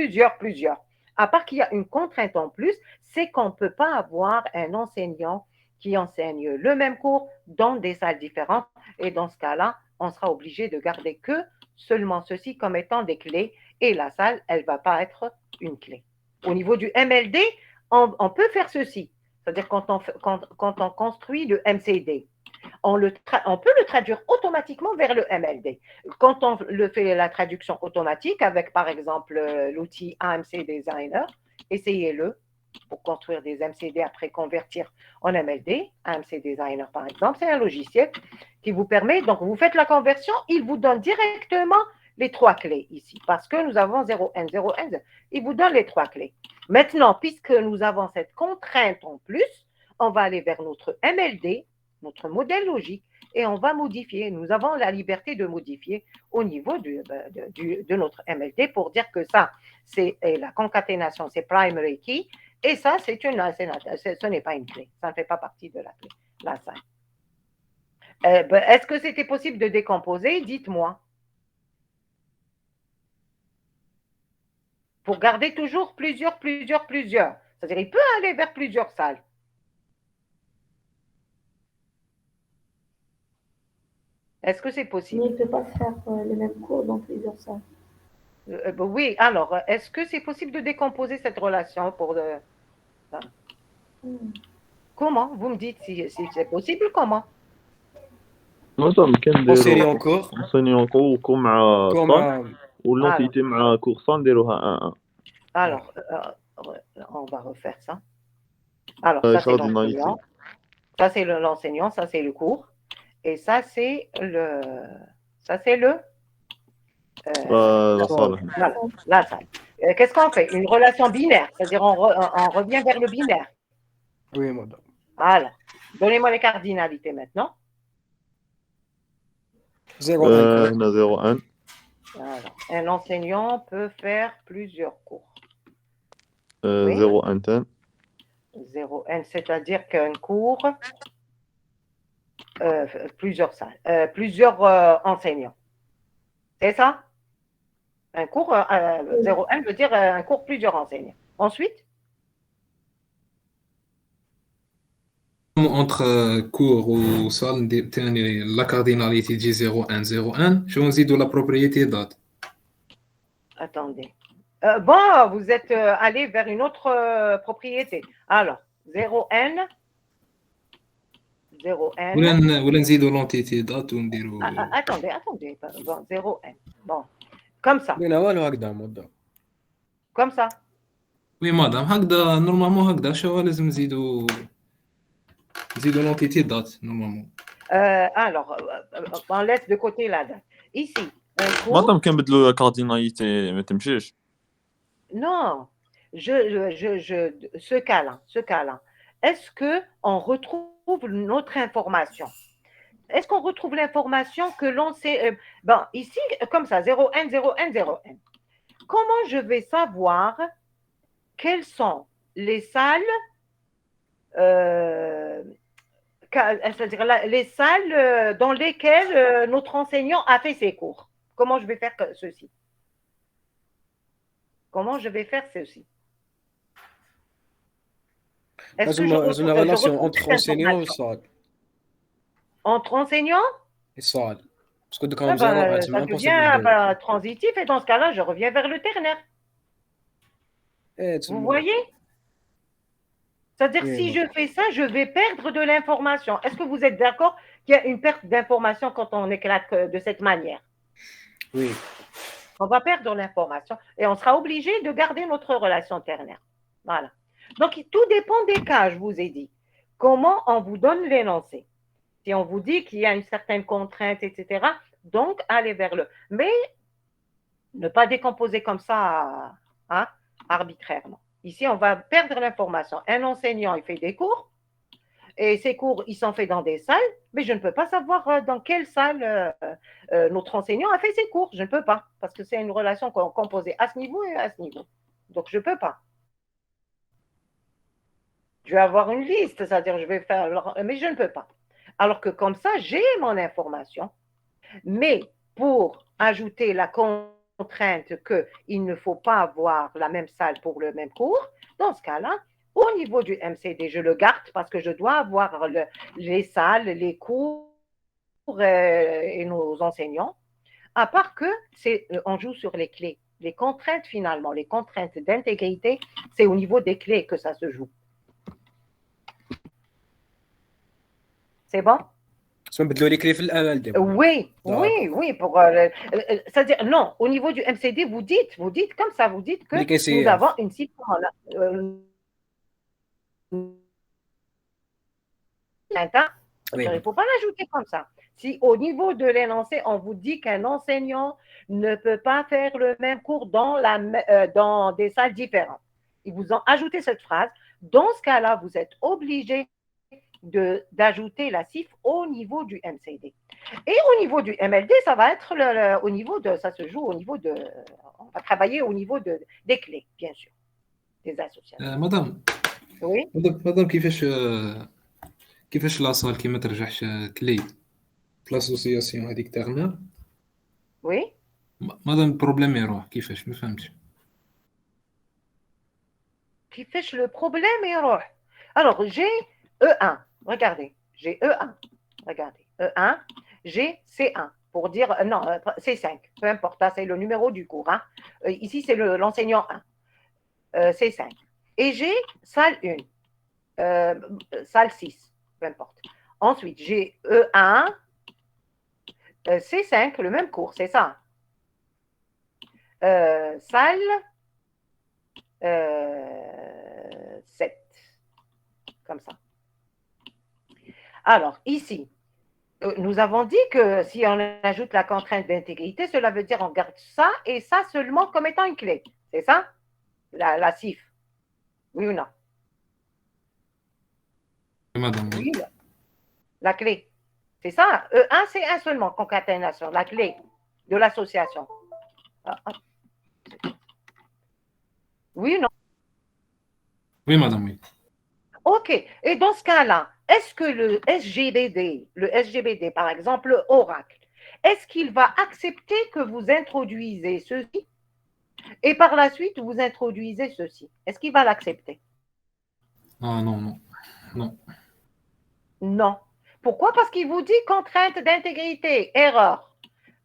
À part qu'il y a une contrainte en plus, c'est qu'on ne peut pas avoir un enseignant qui enseigne le même cours dans des salles différentes. Et dans ce cas-là, on sera obligé de garder que seulement ceci comme étant des clés et la salle, elle ne va pas être une clé. Au niveau du MLD, on peut faire ceci. C'est-à-dire quand on construit le MCD, on peut le traduire automatiquement vers le MLD. Quand on le fait la traduction automatique avec, par exemple, l'outil AMC Designer, essayez-le. pour construire des MCD, après convertir en MLD, un MC Designer par exemple. C'est un logiciel qui vous permet, donc vous faites la conversion, il vous donne directement les 3 clés ici, parce que nous avons 0N, 0N, il vous donne les 3 clés. Maintenant, puisque nous avons cette contrainte en plus, on va aller vers notre MLD, notre modèle logique, et on va modifier. Nous avons la liberté de modifier au niveau de notre MLD pour dire que ça, c'est la concaténation, c'est primary key, et ça, ce n'est pas une clé. Ça ne fait pas partie de la clé, la scène. Est-ce que c'était possible de décomposer? Dites-moi. Pour garder toujours plusieurs. C'est-à-dire, il peut aller vers plusieurs salles. Est-ce que c'est possible? Mais il ne peut pas faire les mêmes cours dans plusieurs salles. Oui, alors, est-ce que c'est possible de décomposer cette relation pour ça? Comment? Vous me dites si c'est possible, comment? مثلا انسيني كنديرو اونكور نسيني اونكو كو مع كور صان مع واللونتيتي مع كور صان نديروها 1 Alors, on va refaire ça. Alors, ça c'est cardinalité. l'enseignant. Ça c'est l'enseignant, ça c'est le cours. Et ça c'est le... la salle. Voilà, la salle. Qu'est-ce qu'on fait? Une relation binaire, c'est-à-dire on revient vers le binaire. وي مدام Voilà. Donnez-moi les cardinalités maintenant. 0 هنا 0 1 Alors, un enseignant peut faire plusieurs cours. 0 1 10 0N, c'est-à-dire qu'un cours, plusieurs salles, plusieurs enseignants. C'est ça? Un cours, 0N veut dire un cours plusieurs enseignants. Ensuite? entre cours ou salle la cardinalité dit 0,1 0,1 je vais نزيدوا la propriété date. Attendez. Bon, vous êtes allé vers une autre propriété. Alors, 0N. ولا نزيدوا l'entité date ونديروا Attendez. Bon, 0N. Bon, comme ça. بينا والو هكذا مدام Comme ça. وي مدام هكذا نورمالمون هكذا شو لازم نزيدوا l'entité date normalement. Alors, on laisse de côté la date. Ici, un cours. مادام كنبدلو كارديناليتي ما تمشيش. Non, ce cas-là. Est-ce qu'on retrouve notre information? Est-ce qu'on retrouve l'information que l'on sait? Bon, ici, comme ça, 0N, 0N, 0N. Comment je vais savoir quelles sont les salles, c'est-à-dire les salles dans lesquelles notre enseignant a fait ses cours? Comment je vais faire ceci? Est-ce que لازم لا ريلاسيون انتر انسينيون والصال entre enseignants? الصال باسكو دوك Ça راهم 0 ça devient transitif et dans ce cas-là, je reviens vers le ternaire. Vous voyez? C'est-à-dire, Oui, si oui. je fais ça, je vais perdre de l'information. Est-ce que vous êtes d'accord qu'il y a une perte d'information quand on éclate de cette manière? Oui. On va perdre l'information et on sera obligé de garder notre relation ternaire. Voilà. Donc, tout dépend des cas, je vous ai dit. Comment on vous donne l'énoncé? Si on vous dit qu'il y a une certaine contrainte, etc., donc allez vers le... Mais ne pas décomposer comme ça hein, arbitrairement. Ici, on va perdre l'information. Un enseignant, il fait des cours, et ces cours, il s'en fait dans des salles, mais je ne peux pas savoir dans quelle salle notre enseignant a fait ses cours. Je ne peux pas, parce que c'est une relation composée à ce niveau et à ce niveau. Donc, je ne peux pas. Je vais avoir une liste, c'est-à-dire je vais faire... Mais je ne peux pas. Alors que comme ça, j'ai mon information, mais pour ajouter la contrainte qu'il ne faut pas avoir la même salle pour le même cours, dans ce cas-là, au niveau du MCD, je le garde parce que je dois avoir les salles, les cours et nos enseignants, à part que on joue sur les clés. Les contraintes finalement, les contraintes d'intégrité, c'est au niveau des clés que ça se joue. C'est bon? نبدلوا لي كلي في الامل دي Oui, pour c'est-à-dire non, au niveau du MCD, vous dites comme ça, vous dites que nous avons une cible. Hein. Oui. Il ne faut pas l'ajouter comme ça. Si au niveau de l'énoncé, on vous dit qu'un enseignant ne peut pas faire le même cours dans des salles différentes, ils vous ont ajouté cette phrase. Dans ce cas-là, vous êtes obligé d'ajouter la CIF au niveau du MCD. Et au niveau du MLD, ça va être au niveau de, ça se joue au niveau de, on va travailler au niveau des clés, bien sûr, des associations. مدام Oui, مدام كيفاش لاصال كي ما ترجعش كلي في لاسوسياسيون هذيك تاعنا oui. مدام البروبليم يروح كيفاش ما فهمتش Qui fait le problème et roche. Alors, j'ai E1. Regardez, j'ai E1. Regardez, E1, j'ai C1. Pour dire, non, C5. Peu importe, là, c'est le numéro du cours. Hein. Ici, c'est l'enseignant 1. C5. Et j'ai salle 1. Salle 6. Peu importe. Ensuite, j'ai E1, C5, le même cours, c'est ça. Salle 7. Comme ça. Alors, ici, nous avons dit que si on ajoute la contrainte d'intégrité, cela veut dire on garde ça et ça seulement comme étant une clé. C'est ça? La CIF. Oui ou non? مدام Oui. La clé. C'est ça. E1, c'est un seulement, concaténation, la clé de l'association. Oui ou non? Oui, madame, oui. OK. Et dans ce cas-là, est-ce que le SGBD, par exemple, Oracle, est-ce qu'il va accepter que vous introduisez ceci et par la suite, vous introduisez ceci? Est-ce qu'il va l'accepter? Ah non, non, non. Non. Pourquoi? Parce qu'il vous dit contrainte d'intégrité, erreur.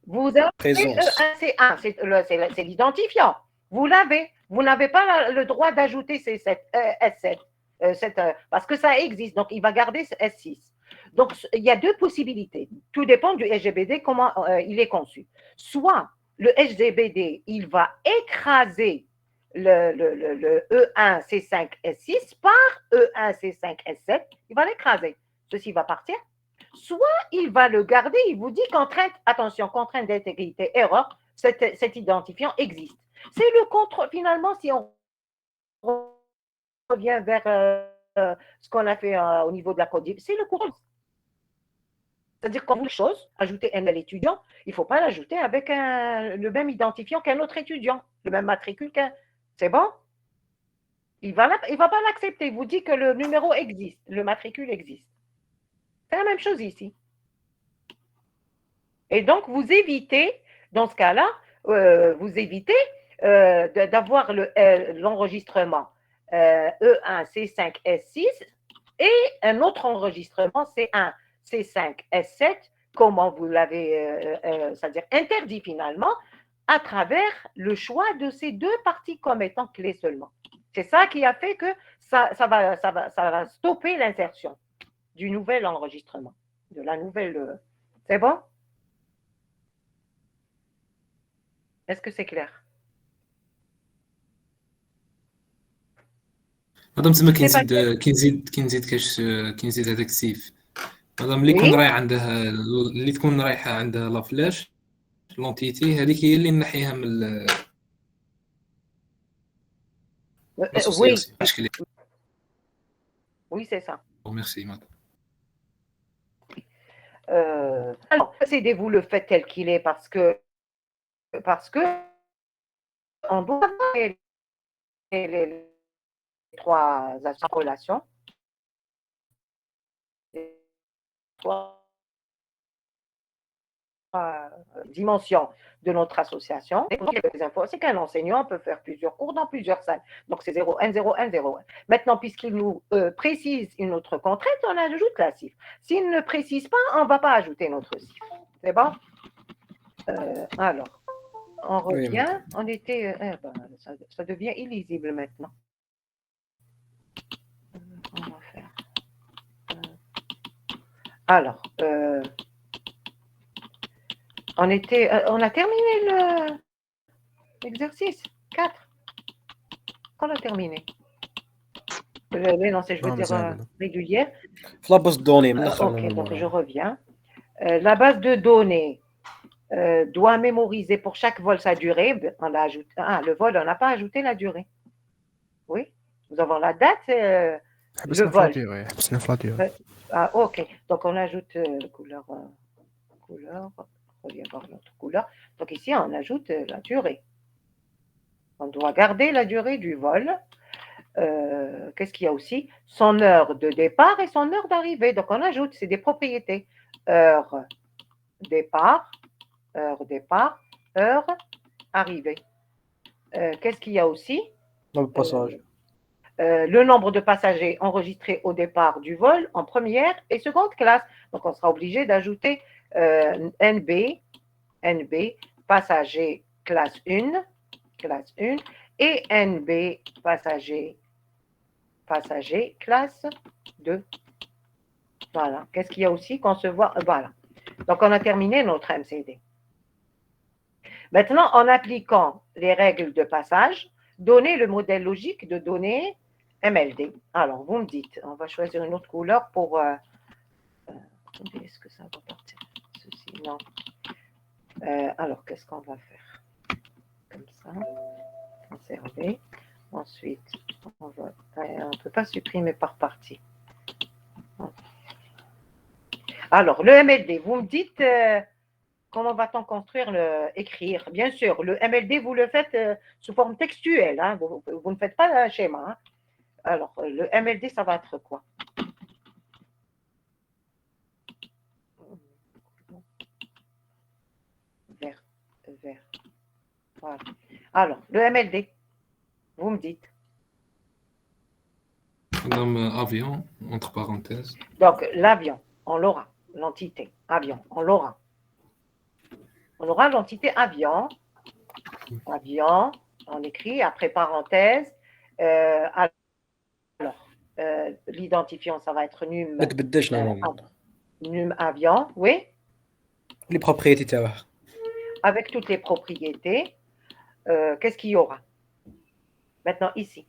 Vous avez E1C1, c'est l'identifiant. Vous l'avez. Vous n'avez pas le droit d'ajouter S7, parce que ça existe. Donc, il va garder ce S6. Donc, il y a deux possibilités. Tout dépend du SGBD, comment il est conçu. Soit le SGBD, il va écraser le E1, C5, S6 par E1, C5, S7. Il va l'écraser. Ceci va partir. Soit il va le garder, il vous dit contrainte, attention, contrainte d'intégrité, erreur, cet identifiant existe. C'est le contrôle, finalement, si on revient vers ce qu'on a fait au niveau de la codif, c'est le contrôle. C'est-à-dire quand vous chose, ajouter un étudiant, il ne faut pas l'ajouter avec le même identifiant qu'un autre étudiant, le même matricule qu'un. C'est bon? Il va pas l'accepter. Il vous dit que le numéro existe, le matricule existe. C'est la même chose ici. Et donc, vous évitez, dans ce cas-là, vous évitez d'avoir l'enregistrement E1, C5, S6 et un autre enregistrement C1, C5, S7, comment vous l'avez, c'est-à-dire interdit finalement, à travers le choix de ces deux parties comme étant clés seulement. C'est ça qui a fait que ça va stopper l'insertion du nouvel enregistrement, de la nouvelle. C'est bon? Est-ce que c'est clair? مادام تما كنزيد هذاك السيف مادام اللي يكون رايح عندها اللي تكون رايحه عندها لا فلاش لونتيتي هذيك هي اللي نحيها من Oui, c'est ça. Merci, madame. Alors, cédez-vous le fait tel qu'il est parce que on doit avoir les trois relations, les trois dimensions de notre association. Les infos, c'est qu'un enseignant peut faire plusieurs cours dans plusieurs salles. Donc, c'est 0,1, 0,1, 0,1. Maintenant, puisqu'il nous précise une autre contrainte, on ajoute la CIF. S'il ne précise pas, on ne va pas ajouter notre CIF. C'est bon? Alors, on revient. Oui, on était... ça devient illisible maintenant. On va faire... Alors, on a terminé l'exercice 4. On a terminé. l'énoncé, je veux Non, mais dire ça, non. régulière. في لاباس دوني من الاخر Ok, donc je reviens. La base de données doit mémoriser pour chaque vol sa durée. On l'a ajouté. Ah, le vol, on n'a pas ajouté la durée. Oui, nous avons la date, le حبسنا في لا vol. ديغي حبسنا في لا ديغي Ah, ok, donc on ajoute couleur, couleur, on va voir notre couleur. Donc ici, on ajoute la durée. On doit garder la durée du vol. Qu'est-ce qu'il y a aussi? Son heure de départ et son heure d'arrivée. Donc on ajoute, c'est des propriétés. Heure départ, heure arrivée. Qu'est-ce qu'il y a aussi? dans le passage. Le nombre de passagers enregistrés au départ du vol en première et seconde classe. Donc, on sera obligé d'ajouter NB, passager classe 1, et NB, passager classe 2. Voilà. Qu'est-ce qu'il y a aussi? Concevoir. Voilà. Donc, on a terminé notre MCD. Maintenant, en appliquant les règles de passage, donnez le modèle logique de données MLD. Alors, vous me dites, on va choisir une autre couleur pour... est-ce que ça va partir? Ceci, non. Alors, qu'est-ce qu'on va faire? Comme ça. Conserver. Ensuite, on ne peut pas supprimer par partie. Alors, le MLD, vous me dites... comment va-t-on construire écrire? Bien sûr, le MLD, vous le faites sous forme textuelle. Hein, vous ne faites pas un schéma. Hein. Alors, le MLD, ça va être quoi? Vert. Voilà. Alors, le MLD, vous me dites. Madame, avion, entre parenthèses. Donc, l'avion, on l'aura. L'entité, avion, on l'aura. On aura l'entité avion. Avion, on écrit après parenthèse. Alors, l'identifiant, ça va être num. ما تبدلش نورمالمون Num avion, oui, لي بروبريتي تاعه. avec toutes les propriétés. Qu'est-ce qu'il y aura? Maintenant, ici.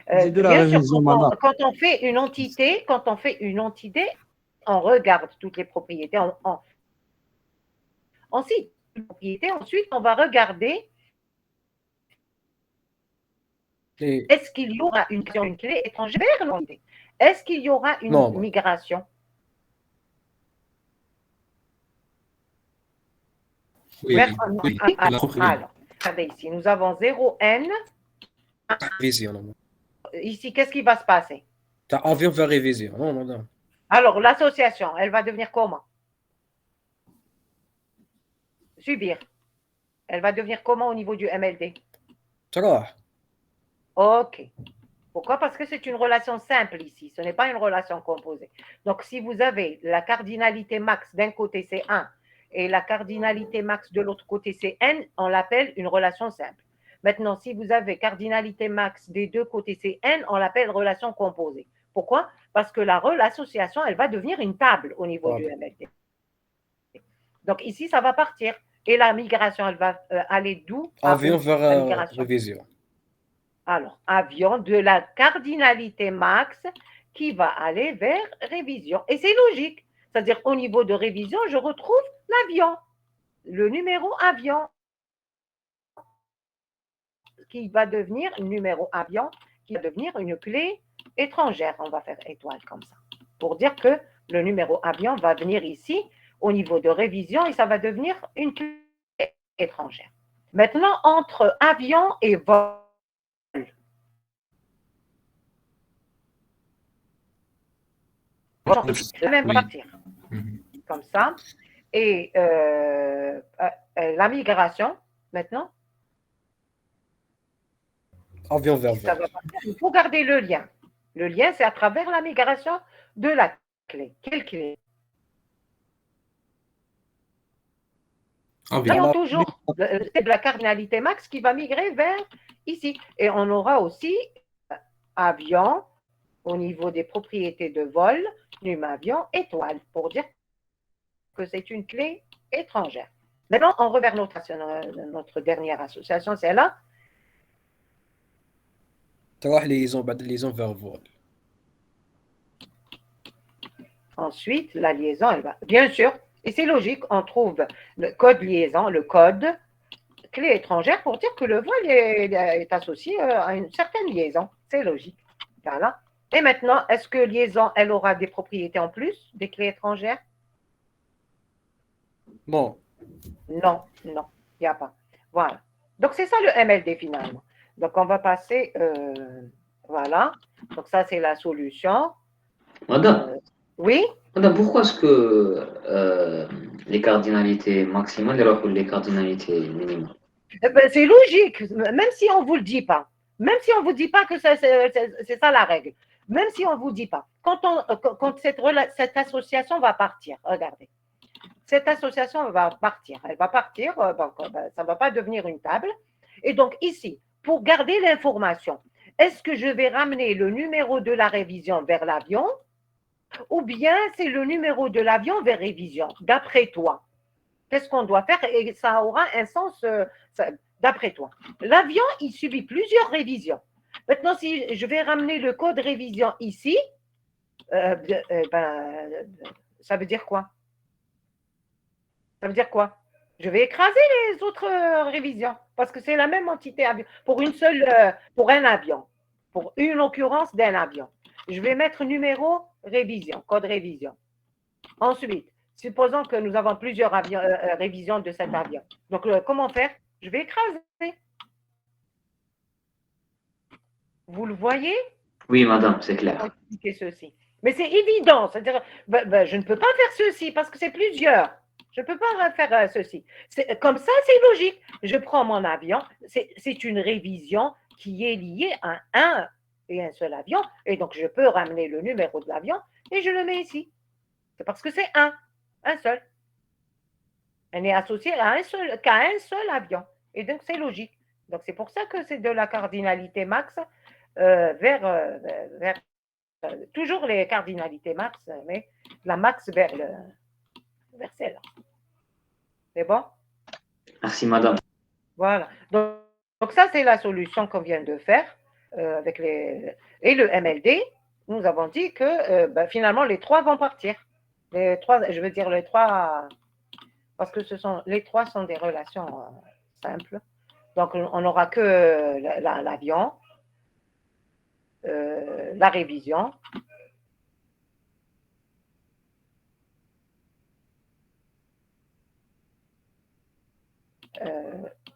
C'est de la Bien sûr, révision, madame. quand on fait une entité, on regarde toutes les propriétés. On cite les propriétés. Ensuite, on va regarder لي est-ce qu'il y aura une clé étrangère vers l'entité? Est-ce qu'il y aura une Non. migration? Oui, oui, la propriété. Alors, regardez ici, nous avons 0N. ريفيزيون نورمال Ici, qu'est-ce qui va se passer? تاع افيون فيغ ريفيزيون نو مادام Alors, l'association, elle va devenir comment? Subir. Elle va devenir comment au niveau du MLD? تروح. OK. Pourquoi? Parce que c'est une relation simple ici. Ce n'est pas une relation composée. Donc, si vous avez la cardinalité max d'un côté, c'est 1, et la cardinalité max de l'autre côté, c'est n, on l'appelle une relation simple. Maintenant, si vous avez cardinalité max des deux côtés, c'est n, on l'appelle relation composée. Pourquoi? Parce que l'association, elle va devenir une table au niveau du MLD. Donc, ici, ça va partir. Et la migration, elle va aller d'où? افيون La فيغ migration. ريفيزيون. Alors, avion de la cardinalité max qui va aller vers révision. Et c'est logique. C'est-à-dire, au niveau de révision, je retrouve l'avion, le numéro avion, qui va devenir numéro avion, qui va devenir une clé étrangère. On va faire étoile comme ça. Pour dire que le numéro avion va venir ici, au niveau de révision, et ça va devenir une clé étrangère. Maintenant, entre avion et vol, la même Oui. partir, comme ça. Et la migration, maintenant, افيون فيغ ça va partir. Il faut garder le lien. Le lien, c'est à travers la migration de la clé. Quelle clé? Nous Avion. avons toujours c'est de la cardinalité max qui va migrer vers ici. Et on aura aussi avion au niveau des propriétés de vol, num avion, étoile, pour dire que c'est une clé étrangère. Maintenant, on revient notre dernière association, c'est là. تروح liaison بعد liaison vers vol. Ensuite, la liaison, elle va. Bien sûr, et c'est logique, on trouve le code liaison, le code clé étrangère pour dire que le vol est associé à une certaine liaison. C'est logique. Voilà. Et maintenant, est-ce que liaison, elle aura des propriétés en plus des clés étrangères? Non. Non, non, il n'y a pas. Voilà. Donc, c'est ça le MLD finalement. Donc, on va passer. Voilà. Donc, ça, c'est la solution. Madame, Oui? madame, pourquoi est-ce que les cardinalités maximales et les cardinalités minimales? Eh ben, c'est logique, même si on ne vous le dit pas. Même si on ne vous dit pas que c'est ça la règle. Même si on ne vous dit pas. Quand cette association va partir, regardez. Cette association va partir. Elle va partir, ça ne va pas devenir une table. Et donc ici, pour garder l'information, est-ce que je vais ramener le numéro de la révision vers l'avion ou bien c'est le numéro de l'avion vers révision, d'après toi? Qu'est-ce qu'on doit faire? Et ça aura un sens d'après toi. L'avion, il subit plusieurs révisions. Maintenant, si je vais ramener le code révision ici, ça veut dire quoi? Ça veut dire quoi? Je vais écraser les autres révisions parce que c'est la même entité avion pour un avion, pour une occurrence d'un avion. Je vais mettre numéro révision, code révision. Ensuite, supposons que nous avons plusieurs révisions de cet avion. Donc, comment faire? Je vais écraser. Vous le voyez? Oui, madame, c'est clair. Ceci. Mais c'est évident. C'est-à-dire, je ne peux pas faire ceci parce que c'est plusieurs. Je ne peux pas faire ceci. Comme ça, c'est logique. Je prends mon avion. C'est une révision qui est liée à un et un seul avion. Et donc, je peux ramener le numéro de l'avion et je le mets ici. C'est parce que c'est un seul. Elle n'est associée qu'à un seul avion. Et donc, c'est logique. Donc, c'est pour ça que c'est de la cardinalité max vers toujours les cardinalités max, mais la max vers celle-là. C'est bon? Merci, madame. Voilà. Donc ça, c'est la solution qu'on vient de faire avec et le MLD. Nous avons dit que finalement, les trois vont partir. Les trois, parce que les trois sont des relations simples. Donc, on n'aura que l'avion, la révision,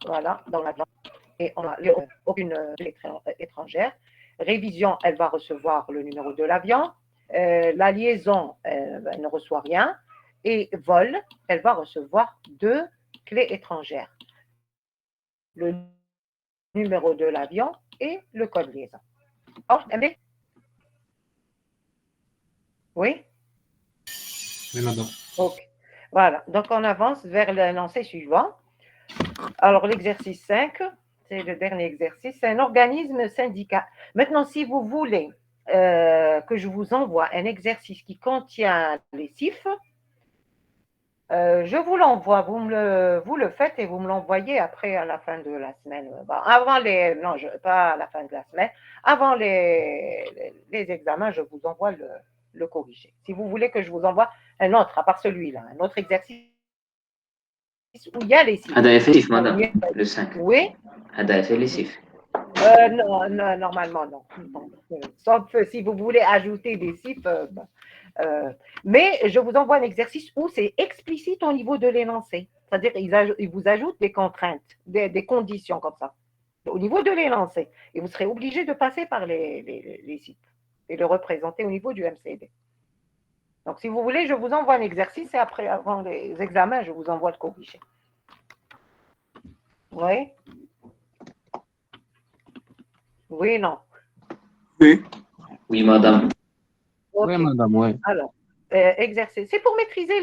voilà, dans l'avion. Et on n'a aucune étrangère. Révision, elle va recevoir le numéro de l'avion. La liaison, elle ne reçoit rien. Et vol, elle va recevoir 2 clés étrangères. Le numéro de l'avion et le code liaison. Oh, MD? Oui? Oui, madame. Ok. Voilà. Donc, on avance vers l'énoncé suivant. Alors, l'exercice 5, c'est le dernier exercice, c'est un organisme syndical. Maintenant, si vous voulez que je vous envoie un exercice qui contient les CIF, je vous l'envoie, vous le faites et vous me l'envoyez après à la fin de la semaine. Pas à la fin de la semaine. Avant les examens, je vous envoie le corrigé. Si vous voulez que je vous envoie un autre, à part celui-là, un autre exercice où il y a les CIF. هذا effectif, madame, le 5. Oui. هذا fait les CIF. Non, normalement, non. Sauf si vous voulez ajouter des CIF. Mais je vous envoie un exercice où c'est explicite au niveau de l'énoncé. C'est-à-dire qu'ils vous ajoutent des contraintes, des conditions comme ça, au niveau de l'énoncé. Et vous serez obligé de passer par les CIF et le représenter au niveau du MCD. Donc, si vous voulez, je vous envoie un exercice et après, avant les examens, je vous envoie le corrigé. Oui? Oui, non? Oui. Oui, madame. Ok. Oui, madame, oui. Alors, exercice. C'est pour maîtriser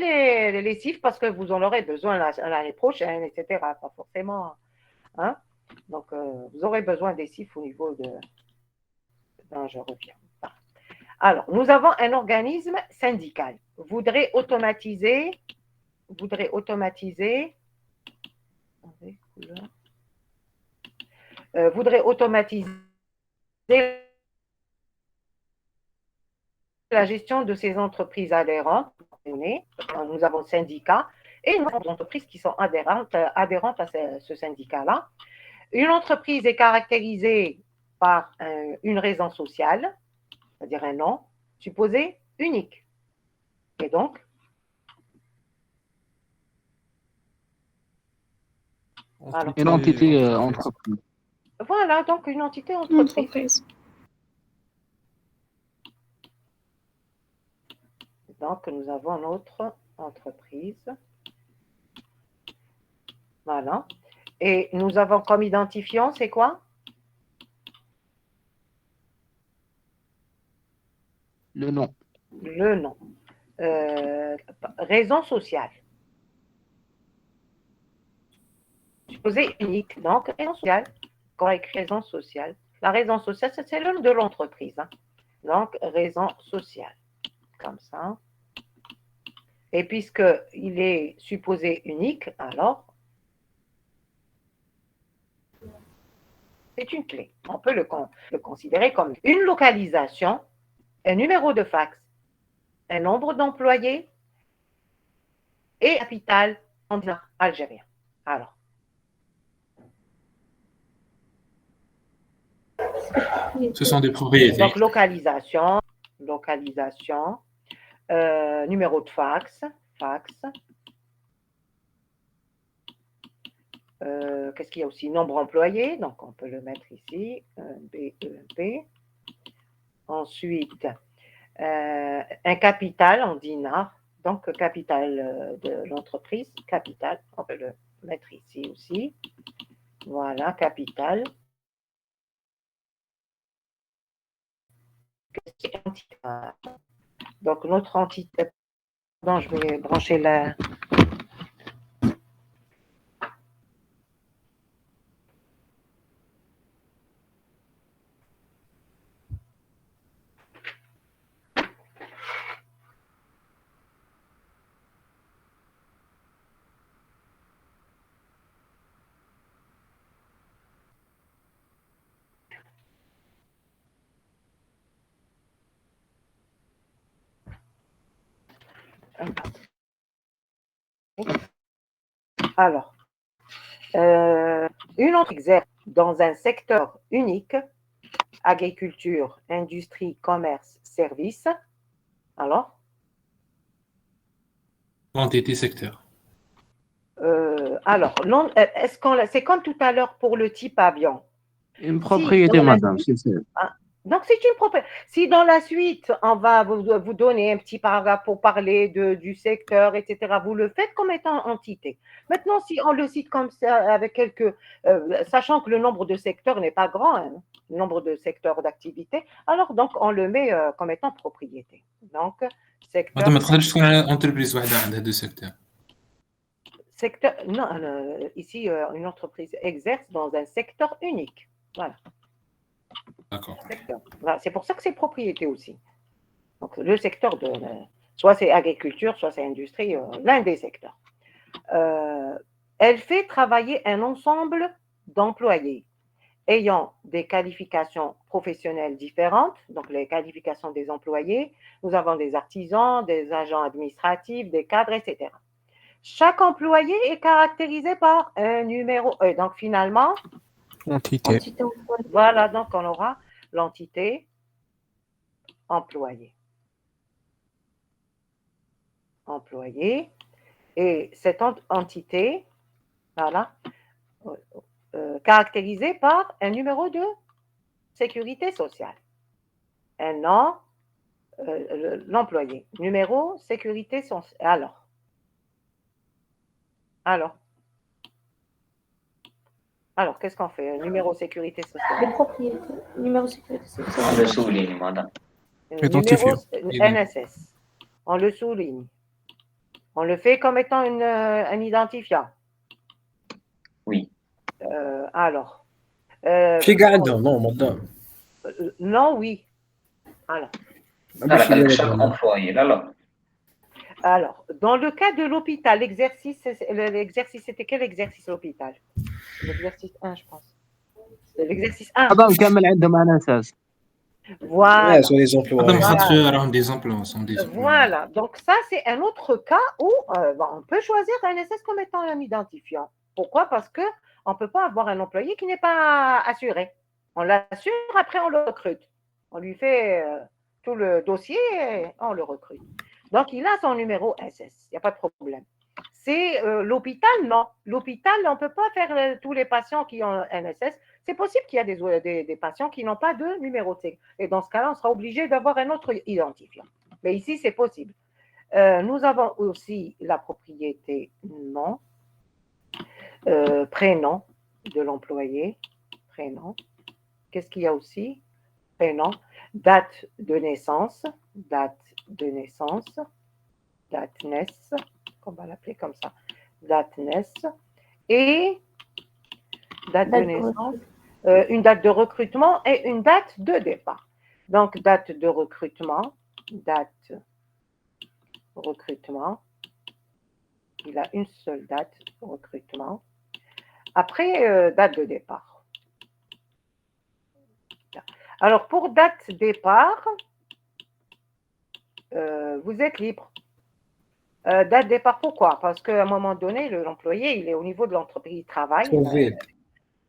les CIF parce que vous en aurez besoin l'année prochaine, etc. Pas forcément. Hein? Donc, vous aurez besoin des CIF au niveau de. Non, je reviens. Alors, nous avons un organisme syndical. Voudrait automatiser c'est la gestion de ces entreprises adhérentes. Nous avons le syndicat et nous avons des entreprises qui sont adhérentes à ce syndicat-là. Une entreprise est caractérisée par une raison sociale, c'est-à-dire un nom, supposé unique. Et donc, alors, Une entité entreprise. voilà, donc une entité entreprise. Donc, nous avons notre entreprise. Voilà. Et nous avons comme identifiant, c'est quoi? Le nom. Le nom. Raison sociale. Supposé unique. Donc, raison sociale. Quand on écrit raison sociale. La raison sociale, c'est le nom de l'entreprise. Hein. Donc, raison sociale. Comme ça. Et puisqu'il est supposé unique, alors, c'est une clé. On peut le considérer comme une localisation, un numéro de fax, un nombre d'employés et capital en dinar algérien. Alors. Ce sont des propriétés. Donc, localisation, numéro de fax. Qu'est-ce qu'il y a aussi? Nombre employé, donc on peut le mettre ici, BEP. Ensuite, un capital en dinars, donc capital de l'entreprise, capital, on peut le mettre ici aussi. Voilà, capital. Donc, notre entité, pardon, je vais brancher la... Alors, une entreprise exerce dans un secteur unique, agriculture, industrie, commerce, services. Alors, Entité secteur. alors, c'est comme tout à l'heure pour le type avion. Une propriété, madame, c'est ça. Donc, c'est une propriété. Si dans la suite, on va vous donner un petit paragraphe pour parler du secteur, etc., vous le faites comme étant entité. Maintenant, si on le cite comme ça, avec quelques, sachant que le nombre de secteurs n'est pas grand, hein, le nombre de secteurs d'activité, alors donc on le met comme étant propriété. Donc, secteur. Madame, ما تقدرش تكون على entreprise واحدة عندها deux secteurs. Secteur, non, ici, une entreprise exerce dans un secteur unique. Voilà. D'accord. Voilà, c'est pour ça que c'est propriété aussi. Donc, le secteur soit c'est agriculture, soit c'est industrie, l'un des secteurs. Elle fait travailler un ensemble d'employés ayant des qualifications professionnelles différentes, donc les qualifications des employés. Nous avons des artisans, des agents administratifs, des cadres, etc. Chaque employé est caractérisé par un numéro. Donc, finalement, Entité. voilà, donc on aura l'entité employé. Employé. Et cette entité, voilà, caractérisée par un numéro de sécurité sociale. Un nom, l'employé. Numéro, sécurité sociale. Alors, qu'est-ce qu'on fait? Numéro sécurité sociale. Les propriétés. Numéro sécurité sociale. Le souligne, madame. Identifiant. Numéro NSS. On le souligne. On le fait comme étant un identifiant. Oui. Alors. في قاعد عندهم نو مدام Non, oui. Alors. Chaque employé, là. Alors, dans le cas de l'hôpital, l'exercice, c'était quel exercice l'hôpital? L'exercice 1, je pense. L'exercice 1. هذا كامل عندهم على اساس Voilà. Ouais, sur les emplois. des emplois, sont des emplois. Voilà. Donc, ça, c'est un autre cas où on peut choisir un SS comme étant un identifiant. Pourquoi? Parce qu'on ne peut pas avoir un employé qui n'est pas assuré. On l'assure, après on le recrute. On lui fait tout le dossier et on le recrute. Donc, il a son numéro SS. Il n'y a pas de problème. C'est l'hôpital, non. L'hôpital, on ne peut pas faire tous les patients qui ont un SS. C'est possible qu'il y ait des patients qui n'ont pas de numéro de sécurité. Et dans ce cas-là, on sera obligé d'avoir un autre identifiant. Mais ici, c'est possible. Nous avons aussi la propriété nom, prénom de l'employé. Prénom. Qu'est-ce qu'il y a aussi? Prénom. Date de naissance. Date de naissance. Date naissance. On va l'appeler comme ça. Date naissance. Et date de naissance. Une date de recrutement et une date de départ. Donc, date de recrutement. Date recrutement. Il a une seule date de recrutement. Après, date de départ. Alors, pour date départ, vous êtes libre. Date départ, pourquoi? Parce qu'à un moment donné, l'employé, il est au niveau de l'entreprise, il travaille.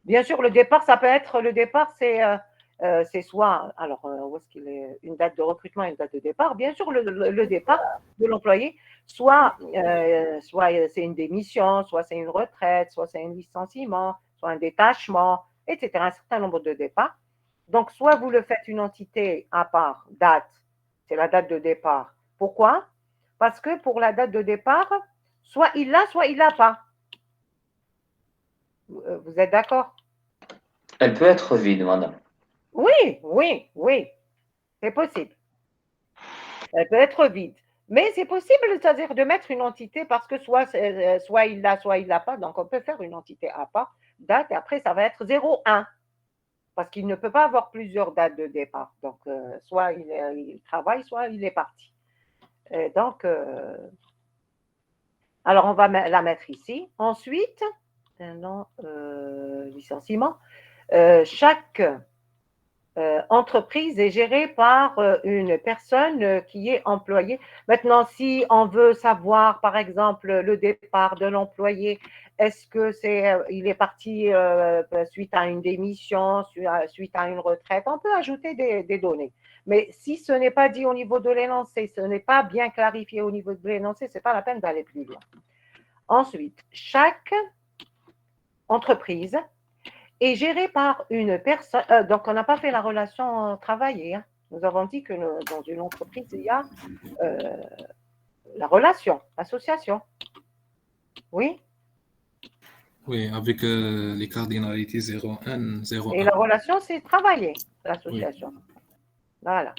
Bien sûr, le départ, ça peut être, le départ, c'est soit, alors, où est-ce qu'il est? Une date de recrutement et une date de départ. Bien sûr, le départ de l'employé, soit c'est une démission, soit c'est une retraite, soit c'est un licenciement, soit un détachement, etc. Un certain nombre de départs. Donc, soit vous le faites une entité à part, date, c'est la date de départ. Pourquoi? Parce que pour la date de départ, soit il l'a, soit il l'a pas. Vous êtes d'accord? Elle peut être vide, madame. Oui, c'est possible. Elle peut être vide. Mais c'est possible, c'est-à-dire de mettre une entité parce que soit il l'a, soit il l'a pas. Donc, on peut faire une entité à part, date, et après, ça va être 0,1. Parce qu'il ne peut pas avoir plusieurs dates de départ. Donc, soit il travaille, soit il est parti. Et donc, alors, on va la mettre ici. Ensuite, licenciement. Chaque entreprise est gérée par une personne qui est employée. Maintenant, si on veut savoir, par exemple, le départ de l'employé, est-ce que il est parti suite à une démission, suite à une retraite, on peut ajouter des données. Mais si ce n'est pas dit au niveau de l'énoncé, ce n'est pas bien clarifié au niveau de l'énoncé, ce n'est pas la peine d'aller plus loin. Ensuite, chaque entreprise est gérée par une personne. Donc, on n'a pas fait la relation travaillée. Hein. Nous avons dit que dans une entreprise, il y a la relation, l'association. Oui? Oui, avec les cardinalités 0,1, 0,1. Et la relation, c'est travailler, l'association. Oui. Voilà.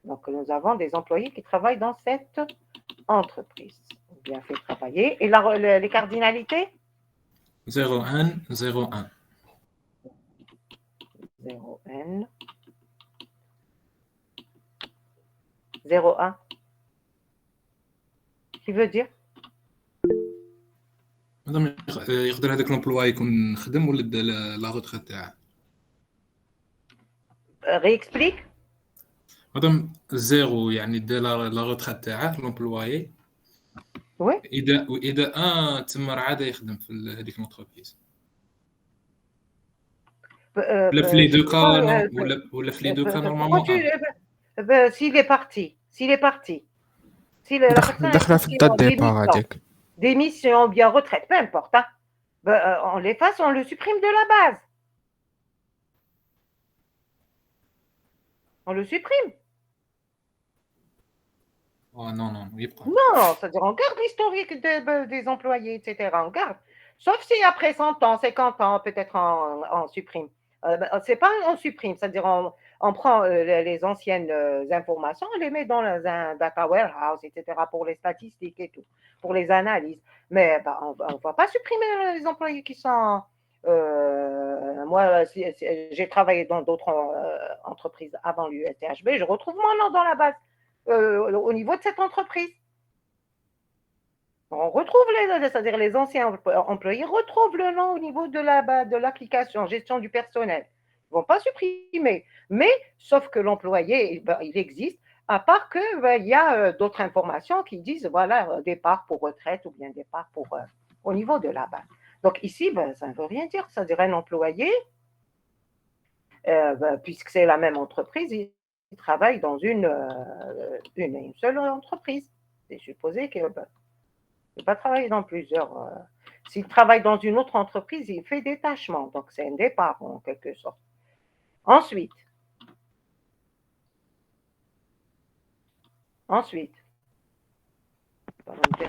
Donc, nous avons des employés qui travaillent dans cette entreprise. Bien fait travailler. Et les cardinalités? 0,1, 0,1. 0N 0,1 qui veut dire مادام يقدر هذاك لومبلوا يكون خدم ولا لا روتريت تاعه réexplique مادام زيرو يعني دا لا روتريت تاعه لومبلواي وي واذا ان تمر عاده يخدم في هذيك لونتربريز ولا في لي دو كا ولا في لي دو كا نورمالمون s'il est parti si la personne دخل في الدات ديبار هذيك démission, bien retraite, peu importe. Hein. On l'efface, on le supprime de la base. On le supprime. Oh non, Non, c'est-à-dire on garde l'historique des employés, etc. On garde. Sauf si après 100 ans, 50 ans, peut-être on supprime. C'est pas on supprime, c'est-à-dire on prend les anciennes informations, on les met dans un data warehouse, etc. pour les statistiques et tout, pour les analyses. Mais on ne va pas supprimer les employés qui sont... moi, j'ai travaillé dans d'autres entreprises avant l'USTHB, je retrouve mon nom dans la base au niveau de cette entreprise. On retrouve c'est-à-dire les anciens employés retrouvent le nom au niveau de l'application gestion du personnel. Ils ne vont pas supprimer. Mais, sauf que l'employé, ben, il existe, à part qu'il ben, y a d'autres informations qui disent, voilà, départ pour retraite ou bien départ pour, au niveau de la base. Donc ici, ben, ça ne veut rien dire. Ça dirait un employé, ben, puisque c'est la même entreprise, il travaille dans une seule entreprise. C'est supposé qu'il ben, ne peut pas travailler dans plusieurs. S'il travaille dans une autre entreprise, il fait détachement. Donc c'est un départ en quelque sorte. Ensuite,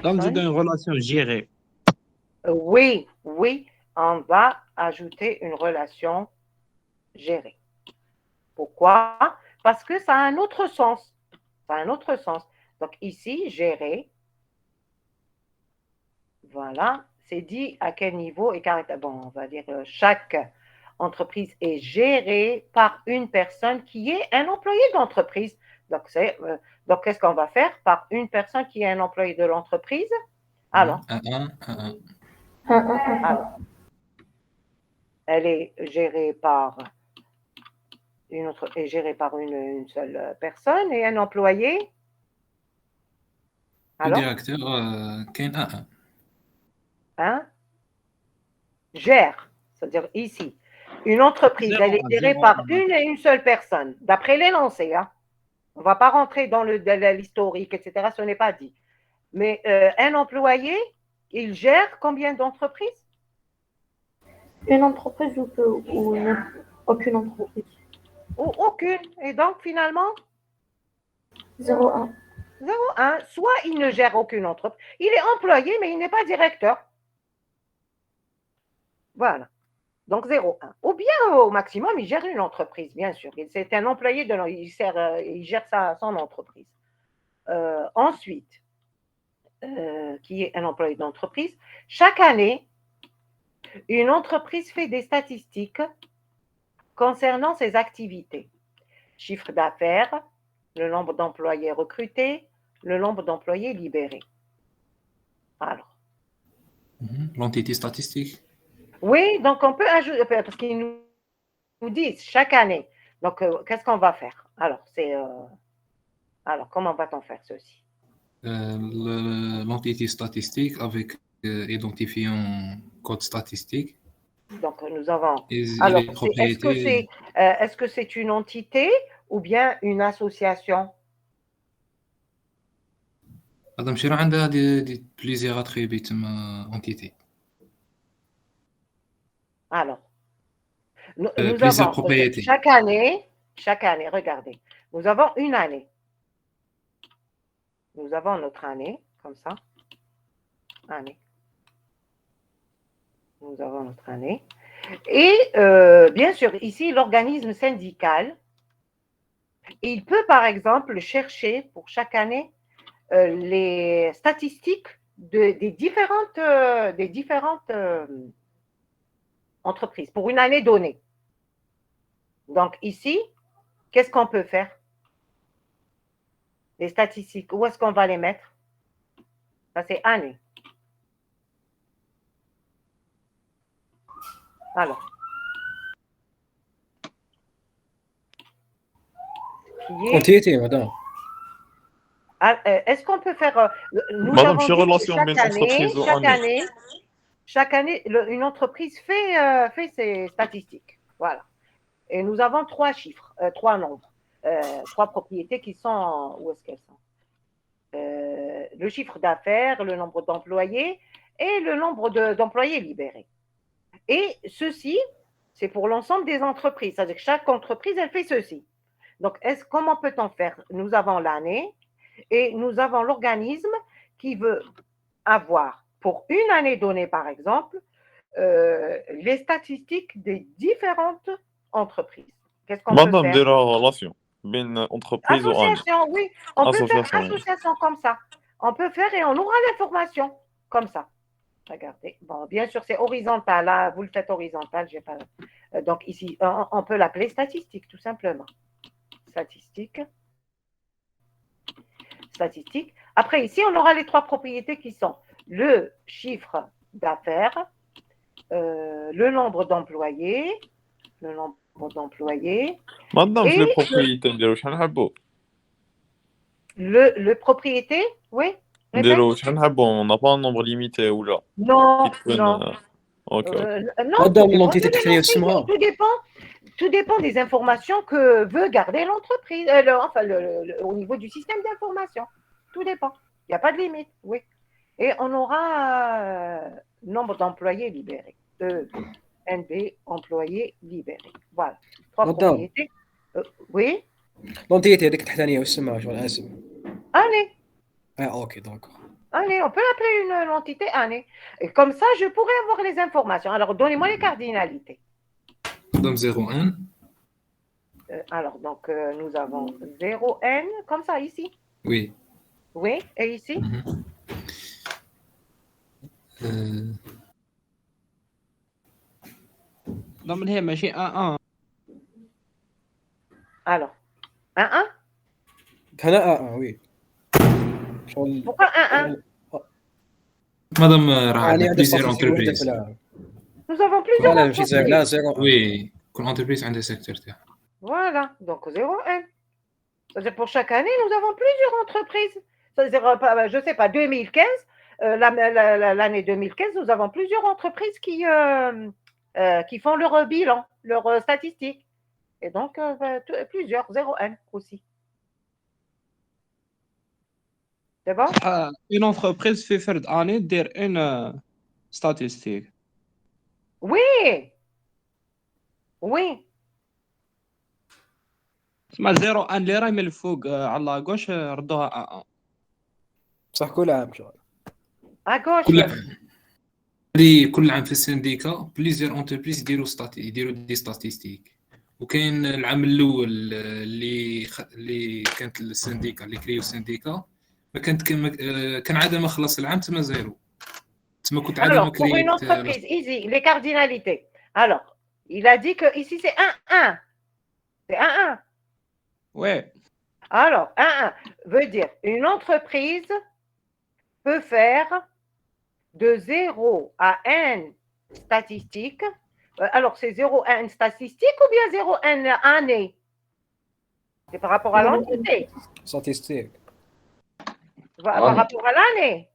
Donc, j'ai une relation gérée. Oui, on va ajouter une relation gérée. Pourquoi? Parce que ça a un autre sens. Ça a un autre sens. Donc ici, gérer, voilà, c'est dit à quel niveau et caractère. Bon, on va dire chaque entreprise est gérée par une personne qui est un employé d'entreprise. Donc, qu'est-ce qu'on va faire par une personne qui est un employé de l'entreprise? Alors, elle est gérée par une seule personne et un employé. Le directeur, كاين Hein? Gère, c'est-à-dire ici. Une entreprise, elle est gérée par une seule personne, d'après l'énoncé. Hein? On ne va pas rentrer dans l'historique, etc. Ce n'est pas dit. Mais un employé, il gère combien d'entreprises? Une entreprise ou aucune entreprise? Ou aucune. Et donc, finalement 0,1. 0,1. Soit il ne gère aucune entreprise. Il est employé, mais il n'est pas directeur. Voilà. Donc 0,1. Ou bien, au maximum, il gère une entreprise, bien sûr. C'est un employé, il gère son entreprise. Ensuite, qui est un employé d'entreprise, chaque année, une entreprise fait des statistiques concernant ses activités. Chiffre d'affaires, le nombre d'employés recrutés, le nombre d'employés libérés. Alors. L'entité statistique. Oui, donc on peut ajouter, parce qu'ils nous disent chaque année. Donc, qu'est-ce qu'on va faire? Alors, comment va-t-on faire ceci? L'entité statistique avec identifiant code statistique. Donc, nous avons. Et Alors, les propriétés. est-ce que c'est une entité ou bien une association? Madame Chira, عندها plusieurs attributs entité. Alors, nous plusieurs avons propriétés. chaque année, regardez, nous avons une année. Nous avons notre année, comme ça. Année. Nous avons notre année. Et bien sûr, ici, l'organisme syndical, il peut, par exemple, chercher pour chaque année les statistiques des différentes entreprises pour une année donnée. Donc ici, qu'est-ce qu'on peut faire? Les statistiques, où est-ce qu'on va les mettre? Ça, c'est année. Alors. Entité, madame. Est-ce qu'on peut faire... Madame, je suis relation avec entreprise ou chaque année, une entreprise fait ses statistiques. Voilà. Et nous avons 3 chiffres, 3 nombres, 3 propriétés qui sont... Où est-ce qu'elles sont? Le chiffre d'affaires, le nombre d'employés et le nombre d'employés libérés. Et ceci, c'est pour l'ensemble des entreprises. C'est-à-dire que chaque entreprise, elle fait ceci. Donc, comment peut-on faire? Nous avons l'année et nous avons l'organisme qui veut avoir, pour une année donnée, par exemple, les statistiques des différentes entreprises. Qu'est-ce qu'on peut faire? Madame, de la relation bien entreprise ou association, oui. On peut faire association comme ça. On peut faire et on aura l'information comme ça. Regardez. Bon, bien sûr, c'est horizontal. Là, vous le faites horizontal. J'ai pas... Donc, ici, on peut l'appeler statistique, tout simplement. Statistique. Après, ici, on aura les 3 propriétés qui sont le chiffre d'affaires, le nombre d'employés, d'employés. ما نظنش Et لي بروبريتي نديرو شحال نحبو le propriété, oui, répète. نديرو شحال نحبو on n'a pas un nombre limité ولا Non, كي تكون non. اوكي Non, مادام tout dépend لونتيتي de تحتانية l'énoncé, اسمها tout dépend des informations que veut garder l'entreprise, au niveau du système d'information. Tout dépend. Il n'y a pas de limite, oui. Et on aura nombre d'employés libérés. NB, employés libérés. Voilà. Trois Madame. propriétés. Oui, لونتيتي هذيك تحتانية واش سماها شغل اسم allez. اوكي دونك Année, on peut l'appeler une entité année. Et comme ça, je pourrais avoir les informations. Alors, donnez-moi les cardinalités. مادام 0 1 Alors, donc, nous avons 0n, comme ça, ici. وي Oui, et ici. ضمن هي ماشي 1 Alors, 1, 1. هنا وي شغل Pourquoi 1, 1? مادام راه يعني عندنا عندها بليزيور ستاتيستيك وحده انتربريز في العالم Nous avons plusieurs لا ماشي زيرو entreprises. لا زيرو وي كل انتربريز عندها سيكتور تاعها Voilà, donc 0n. C'est-à-dire pour chaque année, nous avons plusieurs entreprises. C'est-à-dire, je ne sais pas, 2015, l'année 2015, nous avons plusieurs entreprises qui font leur bilan, leur statistique. Et donc, plusieurs, 0n aussi. C'est bon? une entreprise في فرد اني دير ان ستاتيستيك Oui. Oui. تسمى 0 1 اللي راهي من الفوق على لاكوش ردوها 1 صح كل عام شغل À gauche. كل عام في السنديكا بليزيور انتربريز يديروا دي ستاتيستيك وكاين العام الاول اللي كانت السنديكا اللي كريو السنديكا ما كانت كان عاده ما خلص العام تما زيرو تما كنت عاده ما Alors, pour une كريت entreprise, ici, les cardinalités. Alors, il a dit que ici, c'est 1-1. C'est 1-1. وي Alors, 1-1 veut dire une entreprise peut faire de 0 à n statistiques. Alors, c'est 0 à n statistique ou bien 0 à n année? C'est par rapport à l'entité, ستاتيستيك par rapport à l'année.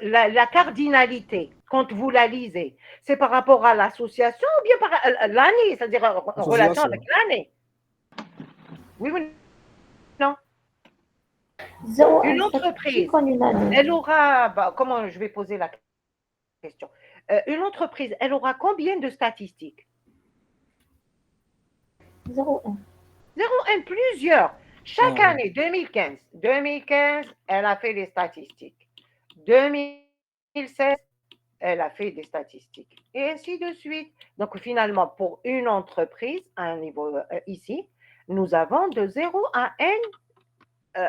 La cardinalité, quand vous la lisez, c'est par rapport à l'association ou bien par l'année, c'est-à-dire en relation avec l'année? Oui ou non? Une entreprise, elle aura, comment je vais poser la question? Une entreprise, elle aura combien de statistiques? 0,1. 0,1, plusieurs. Chaque année, 2015, elle a fait les statistiques. 2016, elle a fait des statistiques. Et ainsi de suite. Donc, finalement, pour une entreprise, à un niveau ici, nous avons de 0 à n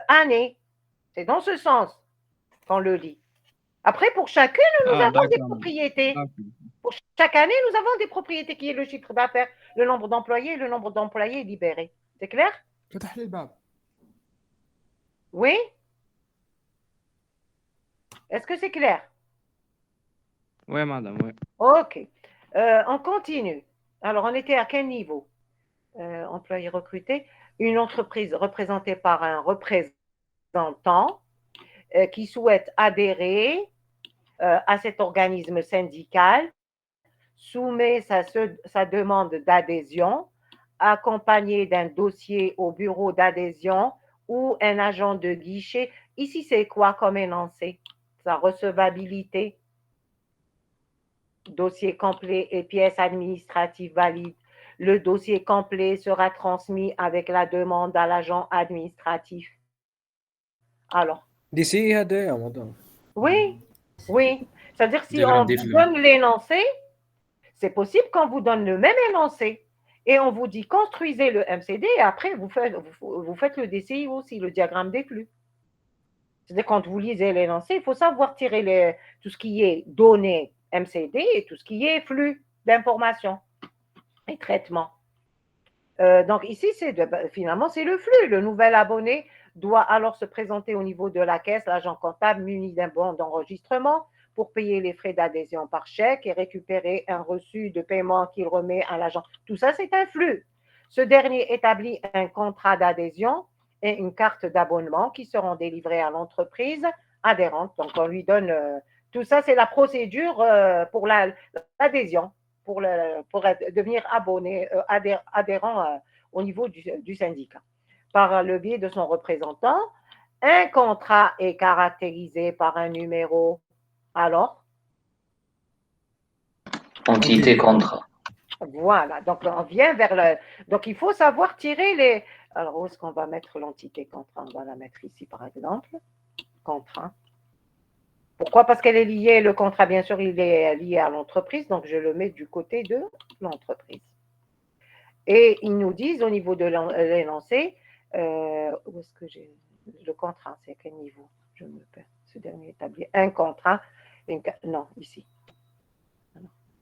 années. C'est dans ce sens qu'on le lit. Après, pour chacune, nous avons des propriétés. Pour chaque année, nous avons des propriétés qui est le chiffre d'affaires, le nombre d'employés et le nombre d'employés libérés. C'est clair? Oui? Est-ce que c'est clair? وي مدام وي Ok. On continue. Alors, on était à quel niveau? Employés recrutés. Une entreprise représentée par un représentant qui souhaite adhérer à cet organisme syndical, soumet sa demande d'adhésion, accompagné d'un dossier au bureau d'adhésion ou un agent de guichet. Ici, c'est quoi comme énoncé? Sa recevabilité, dossier complet et pièces administratives valides. Le dossier complet sera transmis avec la demande à l'agent administratif. Alors, d'ici هذا يا مدام oui, oui. C'est-à-dire, si on vous donne l'énoncé, c'est possible qu'on vous donne le même énoncé et on vous dit construisez le MCD et après vous faites le DCI aussi, le diagramme des flux. C'est-à-dire, quand vous lisez l'énoncé, il faut savoir tirer tout ce qui est données MCD et tout ce qui est flux d'informations et traitement. Donc ici, finalement, c'est le flux. Le nouvel abonné doit alors se présenter au niveau de la caisse, l'agent comptable muni d'un bon d'enregistrement pour payer les frais d'adhésion par chèque et récupérer un reçu de paiement qu'il remet à l'agent. Tout ça, c'est un flux. Ce dernier établit un contrat d'adhésion et une carte d'abonnement qui seront délivrés à l'entreprise adhérente. Donc, on lui donne tout ça, c'est la procédure pour l'adhésion, pour devenir abonné, adhérent au niveau du syndicat. Par le biais de son représentant, un contrat est caractérisé par un numéro. Alors? Entité contrat. Voilà, donc on vient vers le... Donc il faut savoir tirer les... Alors où est-ce qu'on va mettre l'entité contrat? On va la mettre ici par exemple. Contrat. Pourquoi? Parce qu'elle est liée, le contrat bien sûr il est lié à l'entreprise, donc je le mets du côté de l'entreprise. Et ils nous disent au niveau de l'énoncé, où est-ce que j'ai... Le contrat, c'est à quel niveau? Je me perds. Ce dernier établit un contrat, non, ici.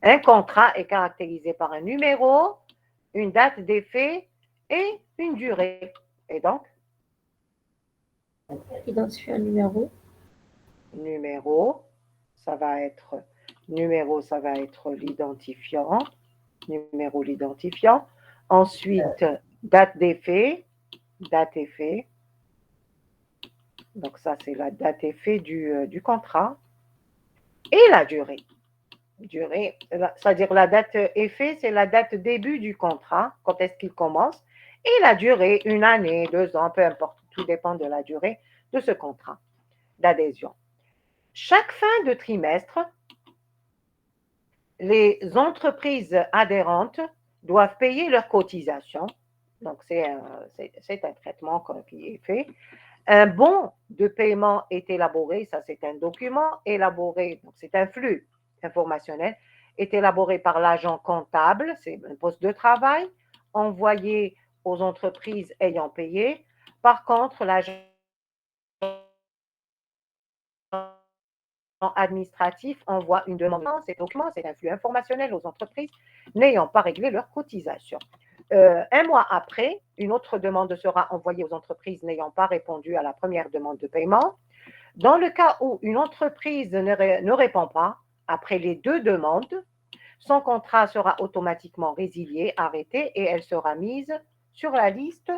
Un contrat est caractérisé par un numéro, une date d'effet et une durée. Et donc? Identifier un numéro. Numéro, ça va être l'identifiant. Numéro, l'identifiant. Ensuite, date d'effet. Date effet. Donc ça, c'est la date effet du contrat. Et la durée. Durée, c'est-à-dire la date effet, c'est la date début du contrat, quand est-ce qu'il commence, et la durée, 1 année, 2 ans, peu importe, tout dépend de la durée de ce contrat d'adhésion. Chaque fin de trimestre, les entreprises adhérentes doivent payer leurs cotisations, donc c'est un traitement qui est fait. Un bon de paiement est élaboré, ça c'est un document élaboré, donc c'est un flux informationnel, est élaboré par l'agent comptable, c'est un poste de travail, envoyé aux entreprises ayant payé. Par contre, l'agent administratif envoie une demande. Ces documents, c'est un flux informationnel aux entreprises n'ayant pas réglé leur cotisation. 1 mois après, une autre demande sera envoyée aux entreprises n'ayant pas répondu à la première demande de paiement. Dans le cas où une entreprise ne répond pas, après les 2 demandes, son contrat sera automatiquement résilié, arrêté et elle sera mise sur la liste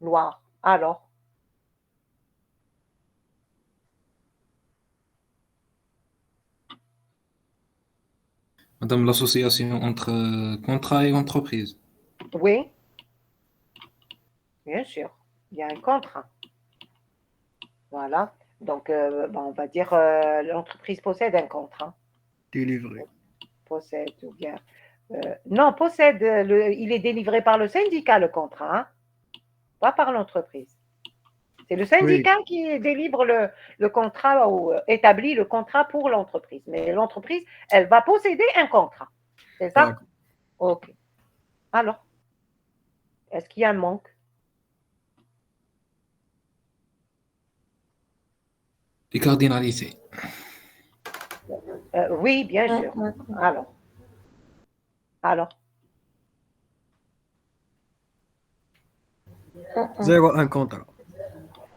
noire. Alors, Madame, l'association entre contrat et entreprise. oui, bien sûr, il y a un contrat. Voilà. Donc, on va dire l'entreprise possède un contrat. Délivré. Possède ou bien... non, possède, il est délivré par le syndicat, le contrat, hein, pas par l'entreprise. C'est le syndicat qui délivre le contrat ou établit le contrat pour l'entreprise. Mais l'entreprise, elle va posséder un contrat. C'est ça? OK. Alors, est-ce qu'il y a un manque? Les cardinalités. Oui, bien sûr. Alors. 0,1 contrat.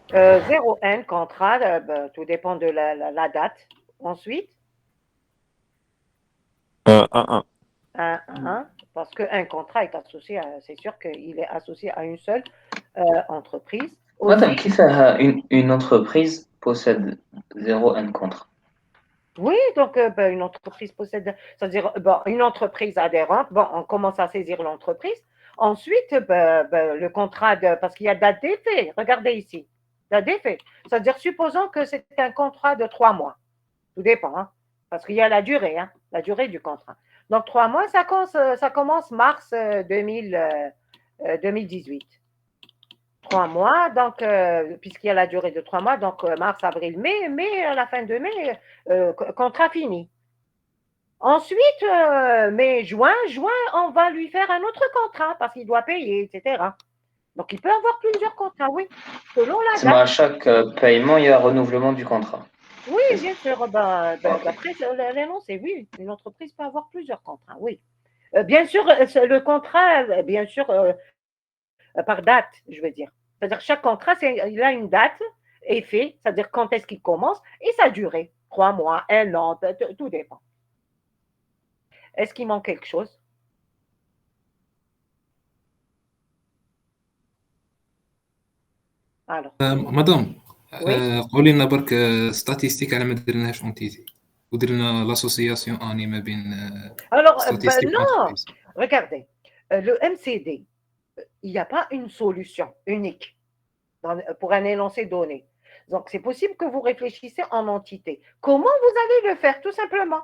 0,1 contrat, tout dépend de la date. Ensuite, 1-1. 1, parce qu'un contrat est associé, c'est sûr qu'il est associé à une seule entreprise. Madame, qui fait une entreprise possède 0,1 contrat? Oui, donc une entreprise possède, c'est-à-dire une entreprise adhérente, on commence à saisir l'entreprise. Ensuite, le contrat, parce qu'il y a date d'effet, regardez ici, date d'effet. C'est-à-dire, supposons que c'est un contrat de 3 mois. Tout dépend, hein, parce qu'il y a la durée du contrat. Donc, 3 mois, ça commence mars 2018. 3 mois, donc, puisqu'il y a la durée de 3 mois, donc mars, avril, mai, à la fin de mai, contrat fini. Ensuite, mai, juin, on va lui faire un autre contrat parce qu'il doit payer, etc. Donc, il peut avoir plusieurs contrats, oui, selon la date. À chaque paiement, il y a un renouvellement du contrat. Oui, bien sûr. D'après l'énoncé, oui, une entreprise peut avoir plusieurs contrats, oui. Bien sûr, le contrat, bien sûr, par date, je veux dire. C'est-à-dire chaque contrat, il a une date effet, c'est-à-dire quand est-ce qu'il commence et sa durée. 3 mois, 1 an, tout dépend. Est-ce qu'il manque quelque chose? Alors, مدام oui. قولي لنا برك ستاتيستيك على ما درناهاش اونتيتي ودرنا لاسوسياسيون اني ما بين Alors, ستاتيستيك non, regardez, le MCD, il n'y a pas une solution unique pour un énoncé donné. Donc, c'est possible que vous réfléchissez en entité. Comment vous allez le faire, tout simplement?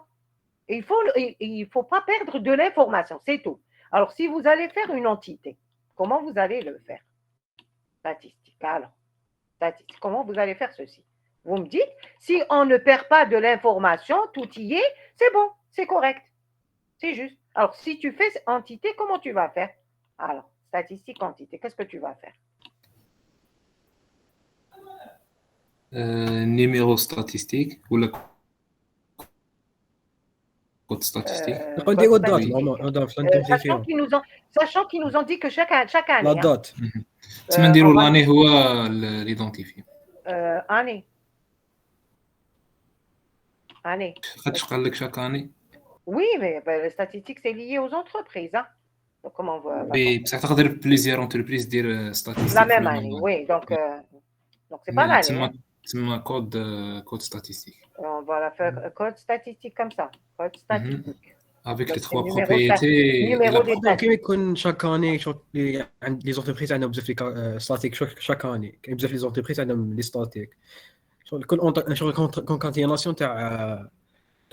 Il faut pas perdre de l'information, c'est tout. Alors, si vous allez faire une entité, comment vous allez le faire? Statistique, alors. Statistique, comment vous allez faire ceci? Vous me dites, si on ne perd pas de l'information, tout y est, c'est bon, c'est correct. C'est juste. Alors, si tu fais entité, comment tu vas faire? Alors, statistique, entité, qu'est-ce que tu vas faire? نيميرو ستاتيستيك ولا كود ستاتيستيك نديرو code الدات statistique. نورمالمون في لانتيفيون Sachant qu'ils nous ont dit que chaque année, لا hein, دات تما نديرو on va- لاني هو ليدونتيفي année. Année. خاطش قال لك شاك اني Oui, mais les statistiques, c'est lié aux entreprises. Hein. Donc, comment on va بصح تقدر بليزيور انتربريز دير ستاتيستيك la même année, oui. Donc c'est pas l'année. Hein. تما كود ستاتيستيك On va la faire code statistique comme ça. Code statistique. avec Donc, les c'est trois numéro propriétés numéro des كيما statistiques. يكون شاك اني شغل عند لي زونتربريز عندهم بزاف لي ستاتيك شاك اني كاين بزاف لي زونتربريز عندهم لي ستاتيك شغل شغل كونكاتيناسيون تاع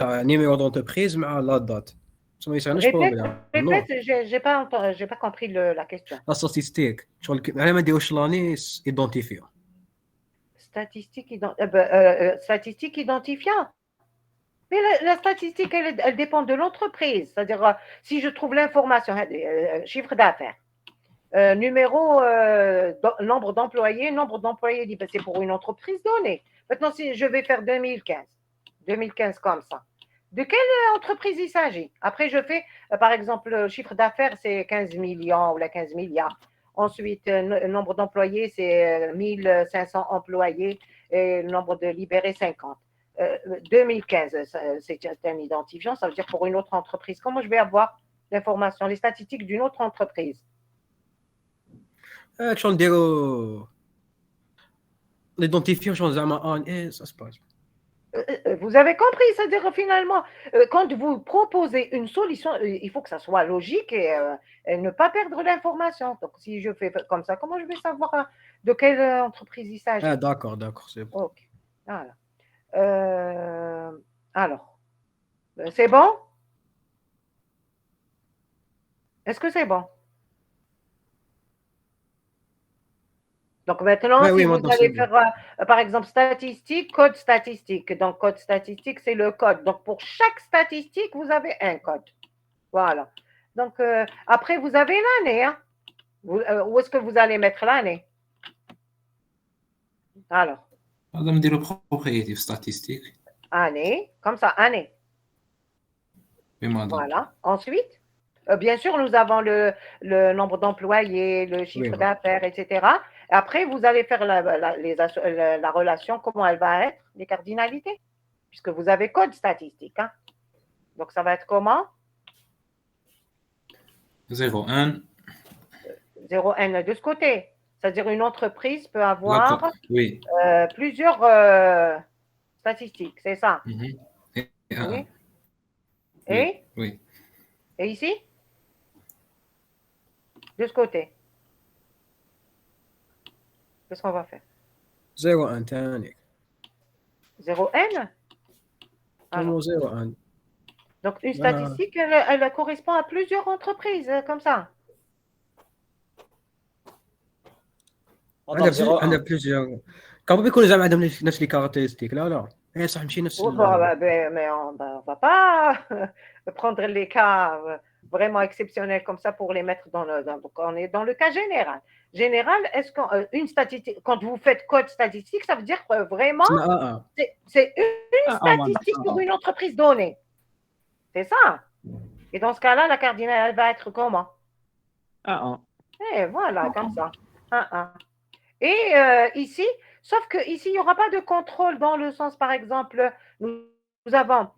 نيميرو دونتربريز مع لا دات ça ما يسالناش بروبليم Répète, j'ai pas compris la question. لا ستاتيستيك شغل على ما نديروش لاني ايدونتيفيو Statistique identifiant. Mais la statistique, elle dépend de l'entreprise. C'est-à-dire, si je trouve l'information, chiffre d'affaires, nombre d'employés, c'est pour une entreprise donnée. Maintenant, si je vais faire 2015 comme ça, de quelle entreprise il s'agit? Après, je fais, par exemple, le chiffre d'affaires, c'est 15 millions ou 15 milliards. Ensuite, le nombre d'employés, c'est 1500 employés et le nombre de libérés, 50. 2015, c'est un identifiant, ça veut dire pour une autre entreprise. Comment je vais avoir l'information, les statistiques d'une autre entreprise? شغل نديرو ليدونتيفيو شغل زعما ان ça se passe. Vous avez compris, c'est-à-dire finalement, quand vous proposez une solution, il faut que ça soit logique et ne pas perdre l'information. Donc, si je fais comme ça, comment je vais savoir de quelle entreprise il s'agit? Ah, d'accord, c'est bon. Ok, voilà. Alors, c'est bon? Est-ce que c'est bon? Donc maintenant, Ouais, si oui, vous maintenant, allez c'est faire, par exemple, statistique, code statistique. Donc, code statistique, c'est le code. Donc, pour chaque statistique, vous avez un code. Voilà. Donc, après, vous avez l'année. Hein. Où est-ce que vous allez mettre l'année? Alors, هذا نديرو propriété statistique année, comme ça, année. بما ضرب. Voilà. Ensuite, bien sûr, nous avons le nombre d'employés, le chiffre Oui, voilà. d'affaires, etc. Et après, vous allez faire la relation, comment elle va être, les cardinalités, puisque vous avez code statistique. Hein. Donc, ça va être comment? 0,1 0,1 de ce côté. C'est-à-dire une entreprise peut avoir D'accord, oui. plusieurs statistiques, c'est ça? Mhm. Et Oui. Oui, Et, oui. et ici? De ce côté. Qu'est-ce qu'on va faire? 0 تاني 0N? non 0 Donc, une statistique, elle correspond à plusieurs entreprises, comme ça. عندنا بليزيور كان بيكون زعما عندهم نفس لي كاركتيرستيك لا ايه صح ماشي نفس Mais on ne va pas prendre les cas vraiment exceptionnels comme ça pour les mettre donc on est dans le cas général. Général, est-ce qu'une statistique, quand vous faites code statistique, ça veut dire que vraiment, c'est une statistique pour une entreprise donnée. C'est ça. Et dans ce cas-là, la cardinale, elle va être comment? Et voilà, comme ça. Et ici, Sauf qu'ici, il n'y aura pas de contrôle dans le sens, par exemple, nous avons,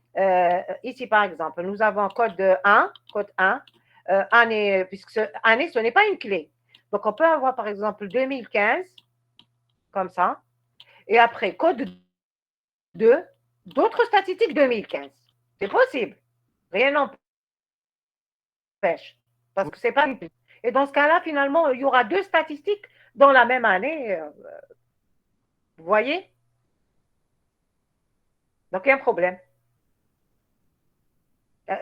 ici par exemple, nous avons code 1, année, puisque année, ce n'est pas une clé. Donc, on peut avoir par exemple 2015, comme ça, et après code 2, d'autres statistiques 2015. C'est possible. Rien n'empêche. Parce que c'est pas une clé. Et dans ce cas-là, finalement, il y aura deux statistiques dans la même année. Vous voyez? Donc, il y a un problème.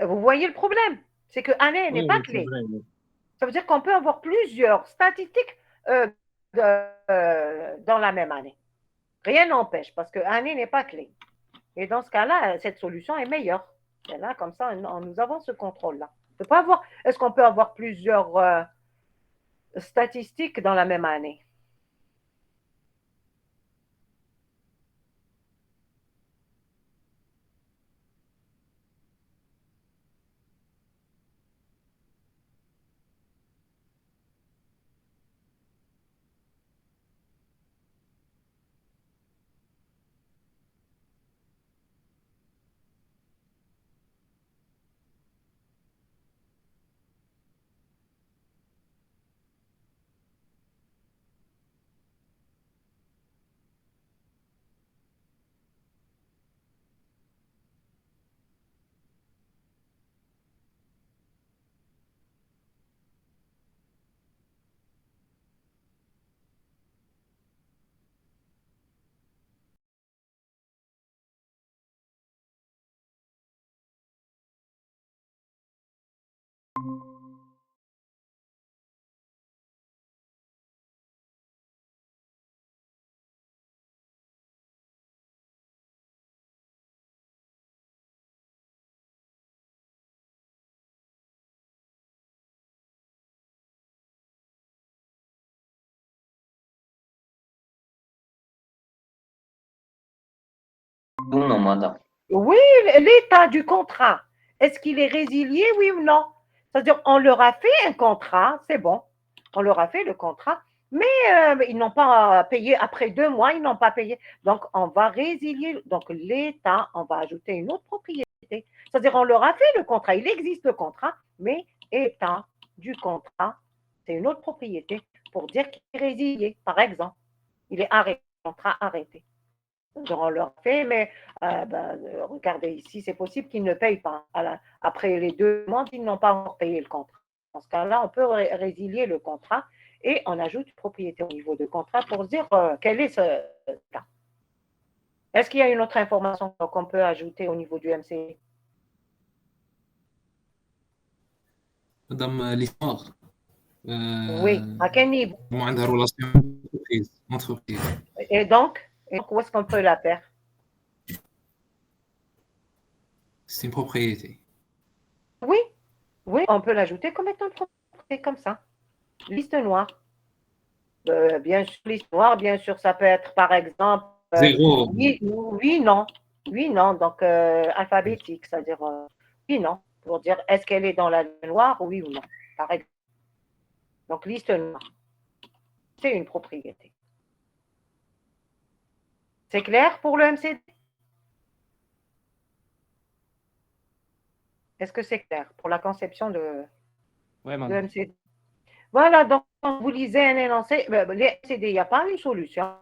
Vous voyez le problème? C'est que année n'est pas clé. Ça veut dire qu'on peut avoir plusieurs statistiques dans la même année. Rien n'empêche, parce que année n'est pas clé. Et dans ce cas-là, cette solution est meilleure. Et là, comme ça, nous avons ce contrôle-là. Est-ce qu'on peut avoir plusieurs statistiques dans la même année? Non, madame. Oui, l'état du contrat. Est-ce qu'il est résilié, oui ou non? C'est-à-dire, on leur a fait un contrat, c'est bon. On leur a fait le contrat, mais ils n'ont pas payé. Après 2 mois, ils n'ont pas payé. Donc, on va résilier. Donc, l'état, on va ajouter une autre propriété. C'est-à-dire, on leur a fait le contrat. Il existe le contrat, mais état du contrat, c'est une autre propriété pour dire qu'il est résilié, par exemple. Il est arrêté, contrat arrêté. On leur fait, mais regardez ici, c'est possible qu'ils ne payent pas. Après les 2 mois, ils n'ont pas encore payé le contrat. Dans ce cas-là, on peut résilier le contrat et on ajoute une propriété au niveau de contrat pour dire quel est ce cas. Est-ce qu'il y a une autre information qu'on peut ajouter au niveau du MC? Madame l'histoire. Oui, à quel niveau? عندها relation entreprise. Et donc, où est-ce qu'on peut la faire? C'est une propriété. Oui, oui, on peut l'ajouter comme étant une propriété, comme ça. Liste noire. Bien sûr, liste noire, bien sûr, ça peut être par exemple. Zéro. Oui, non. Oui, non. Donc, alphabétique, c'est-à-dire oui, non. Pour dire est-ce qu'elle est dans la liste noire, oui ou non. Par exemple. Donc, liste noire. C'est une propriété. C'est clair pour le MCD? Est-ce que c'est clair pour la conception de MCD? Voilà, donc quand vous lisez un énoncé, les MCD, il n'y a pas une solution.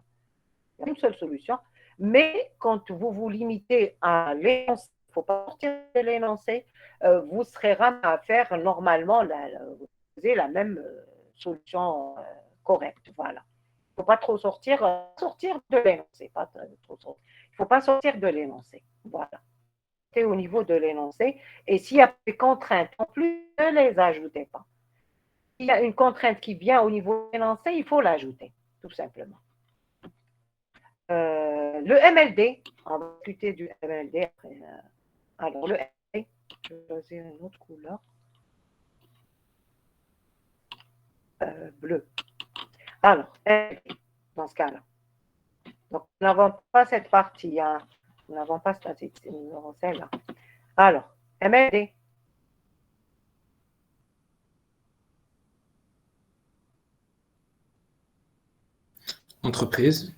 Il y a une seule solution. Mais quand vous vous limitez à l'énoncé, il ne faut pas sortir de l'énoncé, vous serez ramené à faire normalement la même solution correcte. Voilà. Il ne faut pas trop sortir de l'énoncé. Il ne faut pas sortir de l'énoncé. Voilà. C'est au niveau de l'énoncé. Et s'il y a des contraintes, en plus, ne les ajoutez pas. S'il y a une contrainte qui vient au niveau de l'énoncé, il faut l'ajouter, tout simplement. Le MLD, on va discuter du MLD après. Alors, le MLD, je vais choisir une autre couleur. Bleu. Alors, MLD, dans ce cas-là. Donc, nous n'avons pas cette partie, hein. Nous n'avons pas celle-là. Alors, MLD. Entreprise.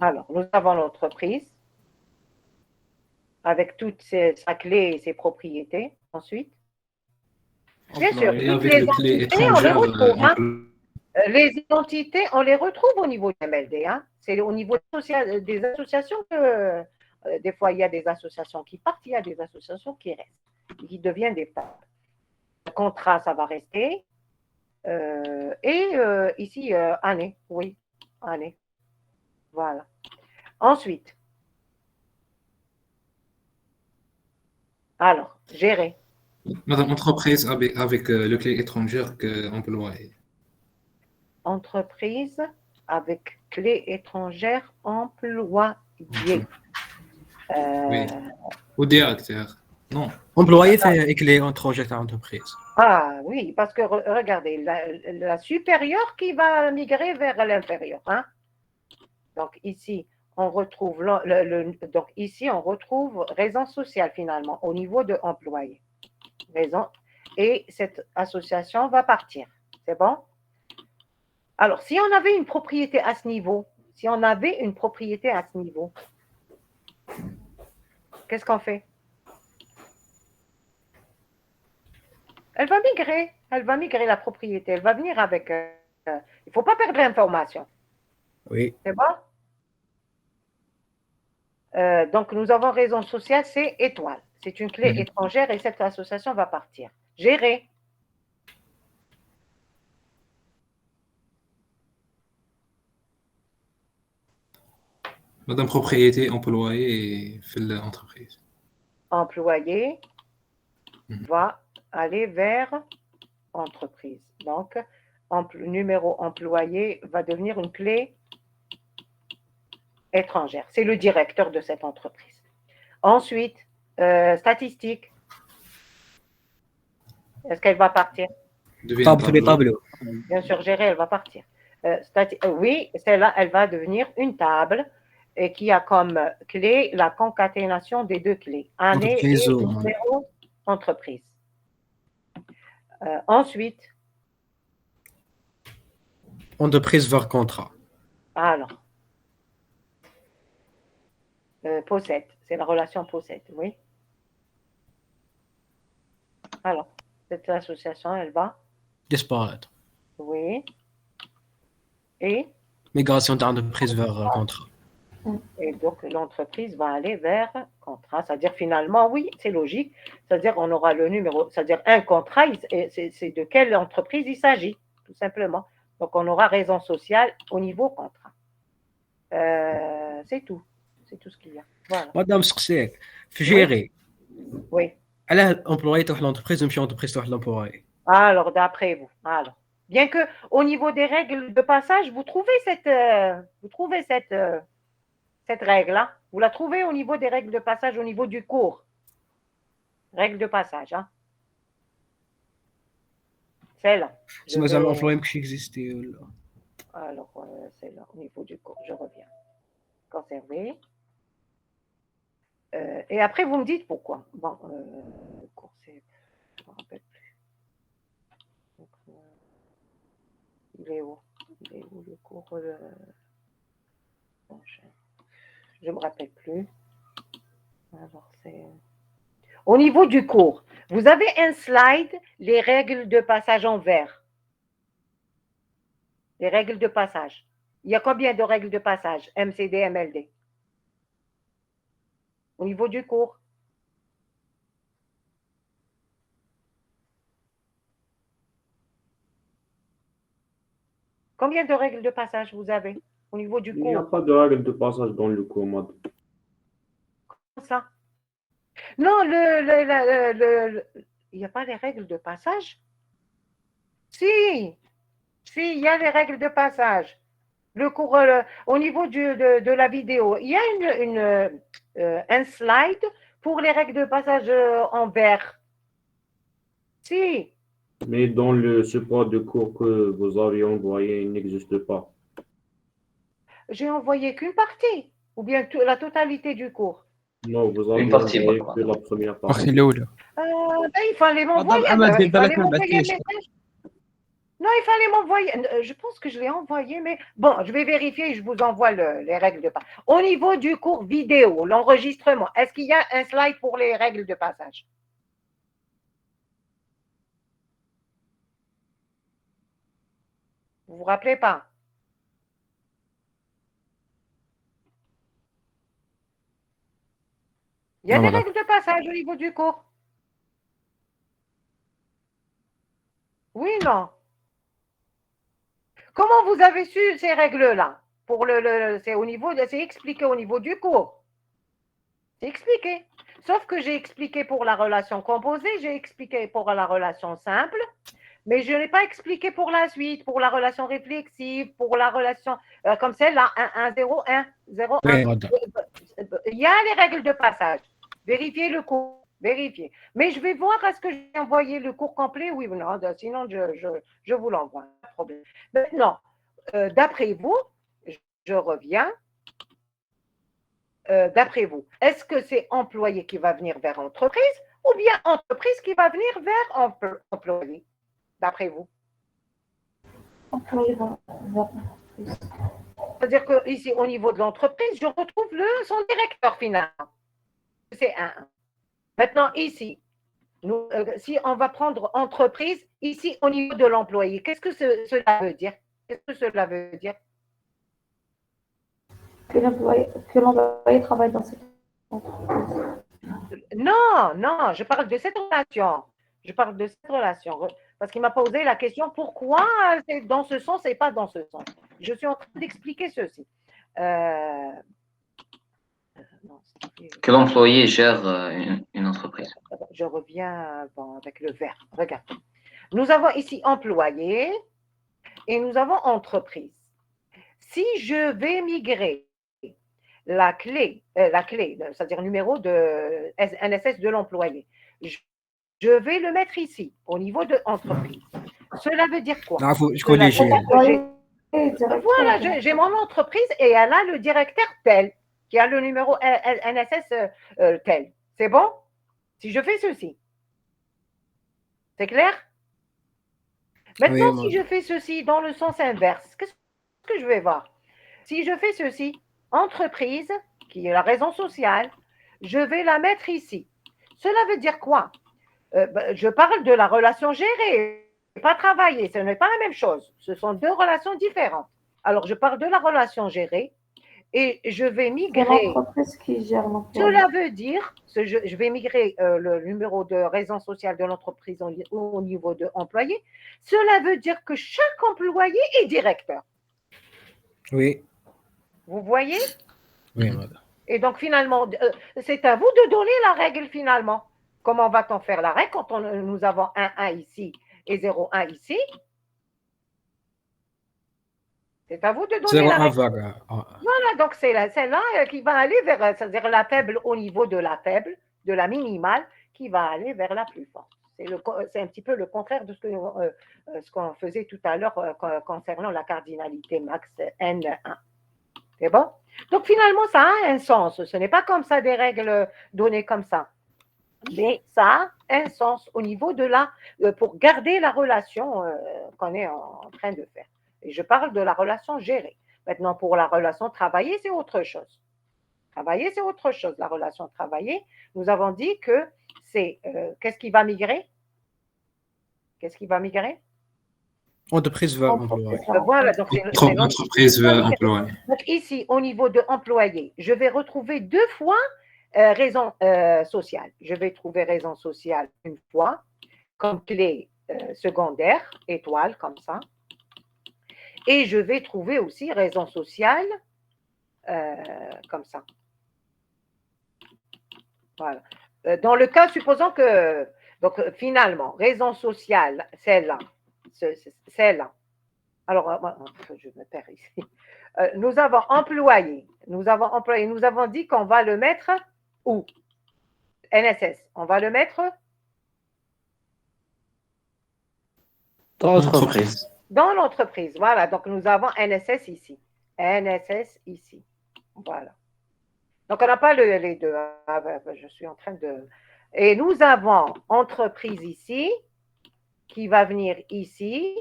Alors, nous avons l'entreprise avec toute sa clé et ses propriétés. Ensuite, bien sûr, Et toutes avec les le clé entités, on les étrangère, retrouve. Hein. Les identités, on les retrouve au niveau du MLD. Hein. C'est au niveau des associations que, des fois, il y a des associations qui partent, il y a des associations qui restent, qui deviennent des tables. Le contrat, ça va rester. Ici, année, oui, année. Voilà. Ensuite, alors, gérer. Madame, entreprise avec le clé étrangère que employé. Entreprise avec clé étrangère employé. Oui. Ou directeur. Non. Employé fait clé étrangère à l'entreprise. Ah oui, parce que regardez, la supérieure qui va migrer vers l'inférieur. Hein? Donc ici, on retrouve donc ici, on retrouve raison sociale finalement au niveau de employé. Raison. Et cette association va partir. C'est bon? Alors, si on avait une propriété à ce niveau, qu'est-ce qu'on fait? Elle va migrer la propriété, elle va venir avec... il ne faut pas perdre l'information. Oui. C'est bon? Donc, nous avons raison sociale, c'est étoile. C'est une clé étrangère et cette association va partir. Gérer. Madame propriété, employé et fait l'entreprise. Employé va aller vers entreprise. Donc, numéro employé va devenir une clé étrangère. C'est le directeur de cette entreprise. Ensuite, statistique. Est-ce qu'elle va partir? Tableau. Bien sûr, gérer, elle va partir. Oui, celle-là, elle va devenir une table et qui a comme clé la concaténation des deux clés. Année et numéro entreprise. Ensuite. Entreprise vers contrat. Alors. Possède. C'est la relation possède, oui. Alors, cette association, elle va disparaître. Oui. Et migration d'entreprise vers contrat. Et donc, l'entreprise va aller vers contrat. C'est-à-dire, finalement, oui, c'est logique. C'est-à-dire, on aura le numéro. C'est-à-dire, un contrat, c'est de quelle entreprise il s'agit, tout simplement. Donc, on aura raison sociale au niveau contrat. C'est tout. C'est tout ce qu'il y a. Voilà. Madame Sksek, gérer. Oui. Elle a employé dans l'entreprise, même si l'entreprise dans l'employé. Alors, d'après vous. Alors, bien que au niveau des règles de passage, vous trouvez cette règle-là. Vous la trouvez au niveau des règles de passage, au niveau du cours. Règle de passage. Hein. Celle-là. C'est madame employé qui existait. Alors, celle-là, au niveau du cours. Je reviens. Conserver. Et après, vous me dites pourquoi. Bon, le cours, c'est... Je ne me rappelle plus. Donc, il est où le cours je ne me rappelle plus. Alors, c'est... Au niveau du cours, vous avez un slide, les règles de passage en vert. Les règles de passage. Il y a combien de règles de passage? MCD, MLD. Au niveau du cours. Combien de règles de passage vous avez au niveau du cours? Il n'y a pas de règles de passage dans le cours, madame. Comment ça? Non, il n'y a pas les règles de passage? Si, il y a les règles de passage. Le cours, au niveau de la vidéo, il y a un slide pour les règles de passage en vert. Si. Mais dans le support de cours que vous avez envoyé, il n'existe pas. J'ai envoyé qu'une partie, ou bien la totalité du cours. Non, vous avez Une partie, envoyé quoi. que la première partie. partie الأولى. Il fallait m'envoyer un message. Non, il fallait m'envoyer. Je pense que je l'ai envoyé, mais bon, je vais vérifier et je vous envoie les règles de passage. Au niveau du cours vidéo, l'enregistrement, est-ce qu'il y a un slide pour les règles de passage? Vous vous rappelez pas? Il y a Non, des madame. règles de passage au niveau du cours. Oui, non. Comment vous avez su ces règles-là? C'est au niveau, c'est expliqué au niveau du cours. C'est expliqué. Sauf que j'ai expliqué pour la relation composée, j'ai expliqué pour la relation simple, mais je n'ai pas expliqué pour la suite, pour la relation réflexive, pour la relation comme celle-là, 1, 1, 0, 1, 0, 1. Oui, madame. Il y a les règles de passage. Vérifiez le cours. Vérifiez. Mais je vais voir est-ce que j'ai envoyé le cours complet, oui ou non. Sinon, je vous l'envoie. Pas de problème. Maintenant, d'après vous, je reviens. D'après vous, est-ce que c'est employé qui va venir vers entreprise ou bien entreprise qui va venir vers employé? D'après vous? Employé vers entreprise. C'est-à-dire que ici, au niveau de l'entreprise, je retrouve son directeur final. C'est un. Maintenant, ici, si on va prendre entreprise, ici, au niveau de l'employé, qu'est-ce que cela veut dire? Qu'est-ce que cela veut dire? Que l'employé travaille dans cette entreprise. Non, non, je parle de cette relation. Je parle de cette relation. Parce qu'il m'a posé la question, pourquoi c'est dans ce sens et pas dans ce sens? Je suis en train d'expliquer ceci. Que l'employé gère une entreprise. Je reviens avec le verbe. Regarde. Nous avons ici employé et nous avons entreprise. Si je vais migrer la clé, c'est-à-dire le numéro de NSS de l'employé, je vais le mettre ici, au niveau de entreprise. Cela veut dire quoi? Je connais. Voilà, j'ai mon entreprise et elle a le directeur tel, qui a le numéro NSS tel. C'est bon? Si je fais ceci. C'est clair? Maintenant, si je fais ceci dans le sens inverse, qu'est-ce que je vais voir? Si je fais ceci, entreprise, qui est la raison sociale, je vais la mettre ici. Cela veut dire quoi? Je parle de la relation gérée, pas travailler, ce n'est pas la même chose. Ce sont deux relations différentes. Alors, je parle de la relation gérée et je vais migrer. L'entreprise qui gère l'employé. Cela veut dire, je vais migrer le numéro de raison sociale de l'entreprise au niveau de employé. Cela veut dire que chaque employé est directeur. Oui. Vous voyez? Oui, madame. Et donc, finalement, c'est à vous de donner la règle finalement. Comment va-t-on faire la règle quand nous avons 1, 1 ici et 0, 1 ici? C'est à vous de donner la règle. Voilà, donc c'est celle-là qui va aller vers, c'est-à-dire la faible au niveau de la faible, de la minimale, qui va aller vers la plus forte. C'est un petit peu le contraire de ce qu'on faisait tout à l'heure concernant la cardinalité max N1. C'est bon? Donc finalement, ça a un sens. Ce n'est pas comme ça des règles données comme ça. Mais ça a un sens au niveau de pour garder la relation qu'on est en train de faire. Et je parle de la relation gérée. Maintenant, pour la relation travaillée, c'est autre chose. Travailler, c'est autre chose. La relation travaillée, nous avons dit que c'est qu'est-ce qui va migrer? Qu'est-ce qui va migrer? Entreprise vers employé. Voilà, donc Entreprise vers employé. Donc ici, au niveau de employé, je vais retrouver 2 fois raison sociale. Je vais trouver raison sociale une fois, comme clé secondaire, étoile, comme ça. Et je vais trouver aussi raison sociale comme ça. Voilà. Dans le cas, supposons que, donc finalement, raison sociale, celle-là, celle-là. Alors, je me perds ici. Nous avons employé. Nous avons dit qu'on va le mettre où? NSS. On va le mettre Dans l'entreprise. Dans l'entreprise. Voilà. Donc, nous avons NSS ici. NSS ici. Voilà. Donc, on n'a pas les deux. Je suis en train de... Et nous avons entreprise ici, qui va venir ici,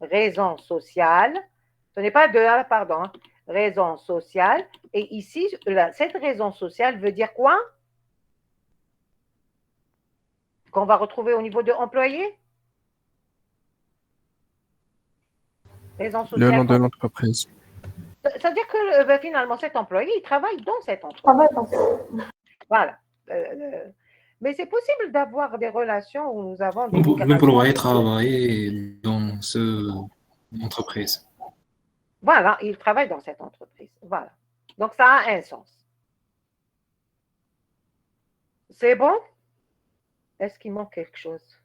raison sociale. Ce n'est pas de, pardon, raison sociale. Et ici, cette raison sociale veut dire quoi? Qu'on va retrouver au niveau de employé? Raison Le sociale. nom de l'entreprise. C'est-à-dire que finalement, cet employé, il travaille dans cette entreprise. Travaille dans ce... Voilà. Mais c'est possible d'avoir des relations où nous avons des L'employé travaille dans cette entreprise. Voilà, il travaille dans cette entreprise. Voilà. Donc, ça a un sens. C'est bon? Est-ce qu'il manque quelque chose?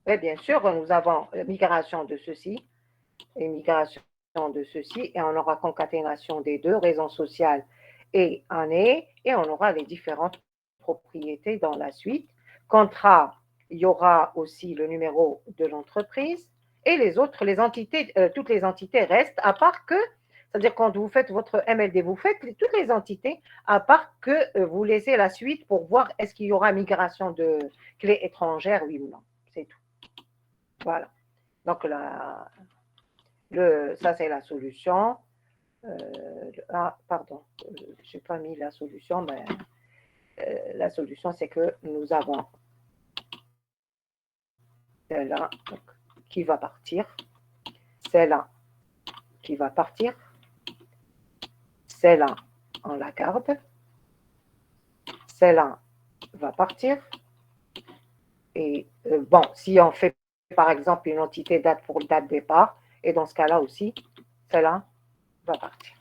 Et bien sûr, nous avons migration de ceci et migration de ceci, et on aura concaténation des deux, raison sociale et année, et on aura les différentes propriétés dans la suite. Contrat, il y aura aussi le numéro de l'entreprise, et les autres, les entités, toutes les entités restent, à part que, c'est-à-dire quand vous faites votre MLD, vous faites toutes les entités, à part que vous laissez la suite pour voir est-ce qu'il y aura migration de clés étrangères, oui ou non. C'est tout. Voilà. Donc, ça, c'est la solution. Pardon, je n'ai pas mis la solution, mais la solution, c'est que nous avons celle-là qui va partir, celle-là qui va partir, celle-là, on la garde, celle-là va partir. Et bon, si on fait par exemple une entité date pour date départ, et dans ce cas-là aussi, celle-là va partir.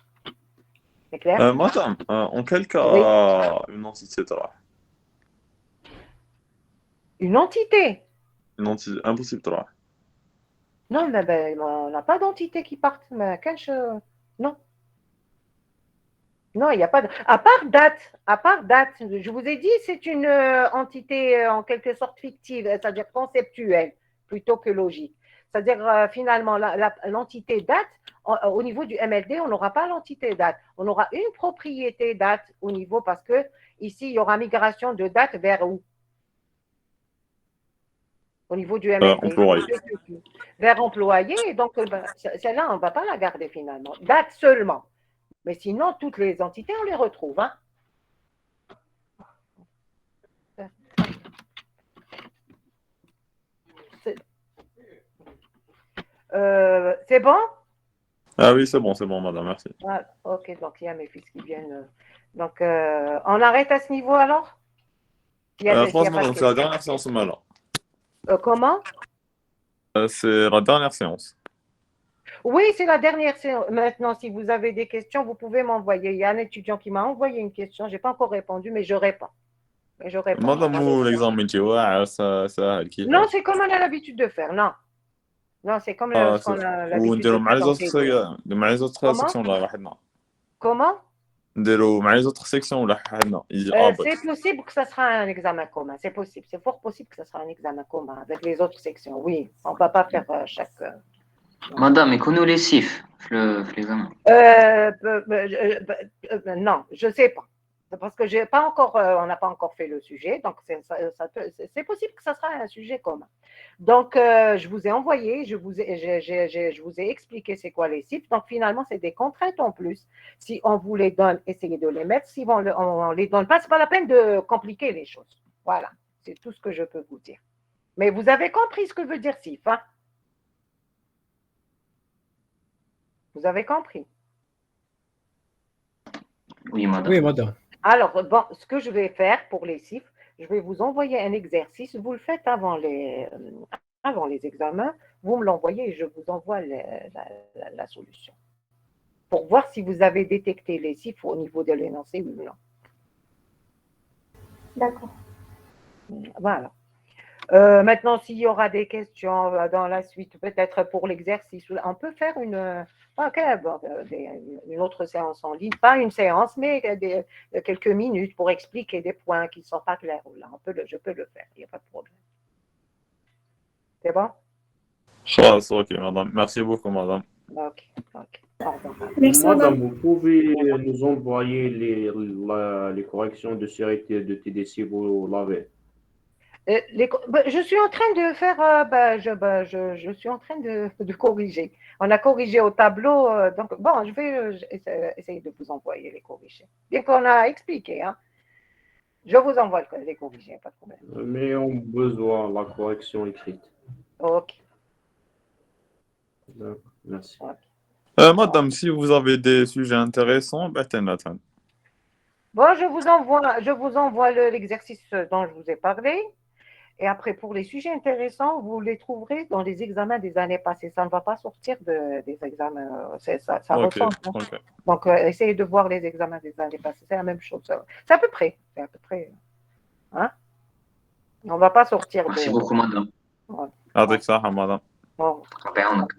C'est clair? Madame, en quel cas une entité تروح؟ Une entité? Une entité impossible تروح. Non, mais on n'a pas d'entité qui parte. Mais non. Non, il n'y a pas de... À part date, je vous ai dit, c'est une entité en quelque sorte fictive, c'est-à-dire conceptuelle, plutôt que logique. C'est-à-dire, finalement, l'entité date, au niveau du MLD, on n'aura pas l'entité date. On aura une propriété date au niveau, parce que ici, il y aura migration de date vers où? Au niveau du MLD. Employé. Vers employé. Donc, celle-là, on ne va pas la garder finalement. Date seulement. Mais sinon, toutes les entités, on les retrouve. Hein? C'est bon? Ah oui, c'est bon, madame, merci. Ah, ok, donc il y a mes fils qui viennent. Donc, on arrête à ce niveau alors? Franchement, donc c'est la dernière séance maintenant. Comment? C'est la dernière séance. Oui, c'est la dernière séance. Maintenant, si vous avez des questions, vous pouvez m'envoyer. Il y a un étudiant qui m'a envoyé une question. Je n'ai pas encore répondu, mais je réponds. Madame, ou l'examen Non, c'est comme on a l'habitude de faire. Non. Non, c'est comme ce qu'on a l'habitude de faire. مع les autres sections là وحدنا. Comment? نديرو مع les autres sections ولا حدنا يجي C'est possible que ça sera un examen commun. C'est possible. C'est fort possible que ça sera un examen commun avec les autres sections. Oui, on ne va pas faire chaque... Madame, connaît les chiffres, l'examen? Non, je ne sais pas. Parce que on n'a pas encore fait le sujet, donc c'est possible que ça sera un sujet commun. Donc, je vous ai envoyé, je vous ai expliqué c'est quoi les CIF. Donc, finalement, c'est des contraintes en plus. Si on vous les donne, essayez de les mettre. Si on ne les donne pas, ce n'est pas la peine de compliquer les choses. Voilà, c'est tout ce que je peux vous dire. Mais vous avez compris ce que veut dire CIF, hein? Vous avez compris? Oui, madame. Oui, madame. Alors, bon, ce que je vais faire pour les CIF, je vais vous envoyer un exercice. Vous le faites avant les examens. Vous me l'envoyez et je vous envoie la solution. Pour voir si vous avez détecté les CIF au niveau de l'énoncé ou non. D'accord. Voilà. Maintenant, s'il y aura des questions dans la suite, peut-être pour l'exercice, on peut faire une autre séance en ligne. Pas une séance, mais quelques minutes pour expliquer des points qui ne sont pas clairs. Là, je peux le faire, il n'y a pas de problème. C'est bon? Ok, madame. Merci beaucoup, madame. Ok. Au revoir. Merci, Madame, madame. vous pouvez nous envoyer les corrections de série de TDC, vous l'avez. Je suis en train de faire, je suis en train de corriger. On a corrigé au tableau, donc bon, je vais essayer de vous envoyer les corrigés. Bien qu'on a expliqué, hein. Je vous envoie les corrigés, pas de problème. Mais on a besoin de la correction écrite. Ok. D'accord, merci. Madame, si vous avez des sujets intéressants, ben, t'en. Bon, je vous envoie l'exercice dont je vous ai parlé. Et après, pour les sujets intéressants, vous les trouverez dans les examens des années passées. Ça ne va pas sortir des examens. Ça Ok, ressemble, hein. ok. Donc, essayez de voir les examens des années passées. C'est la même chose. C'est à peu près. C'est à peu près. Hein? On ne va pas sortir Merci de. beaucoup, madame. Ouais. Avec ça, madame. Bon. Rabbi Aounak.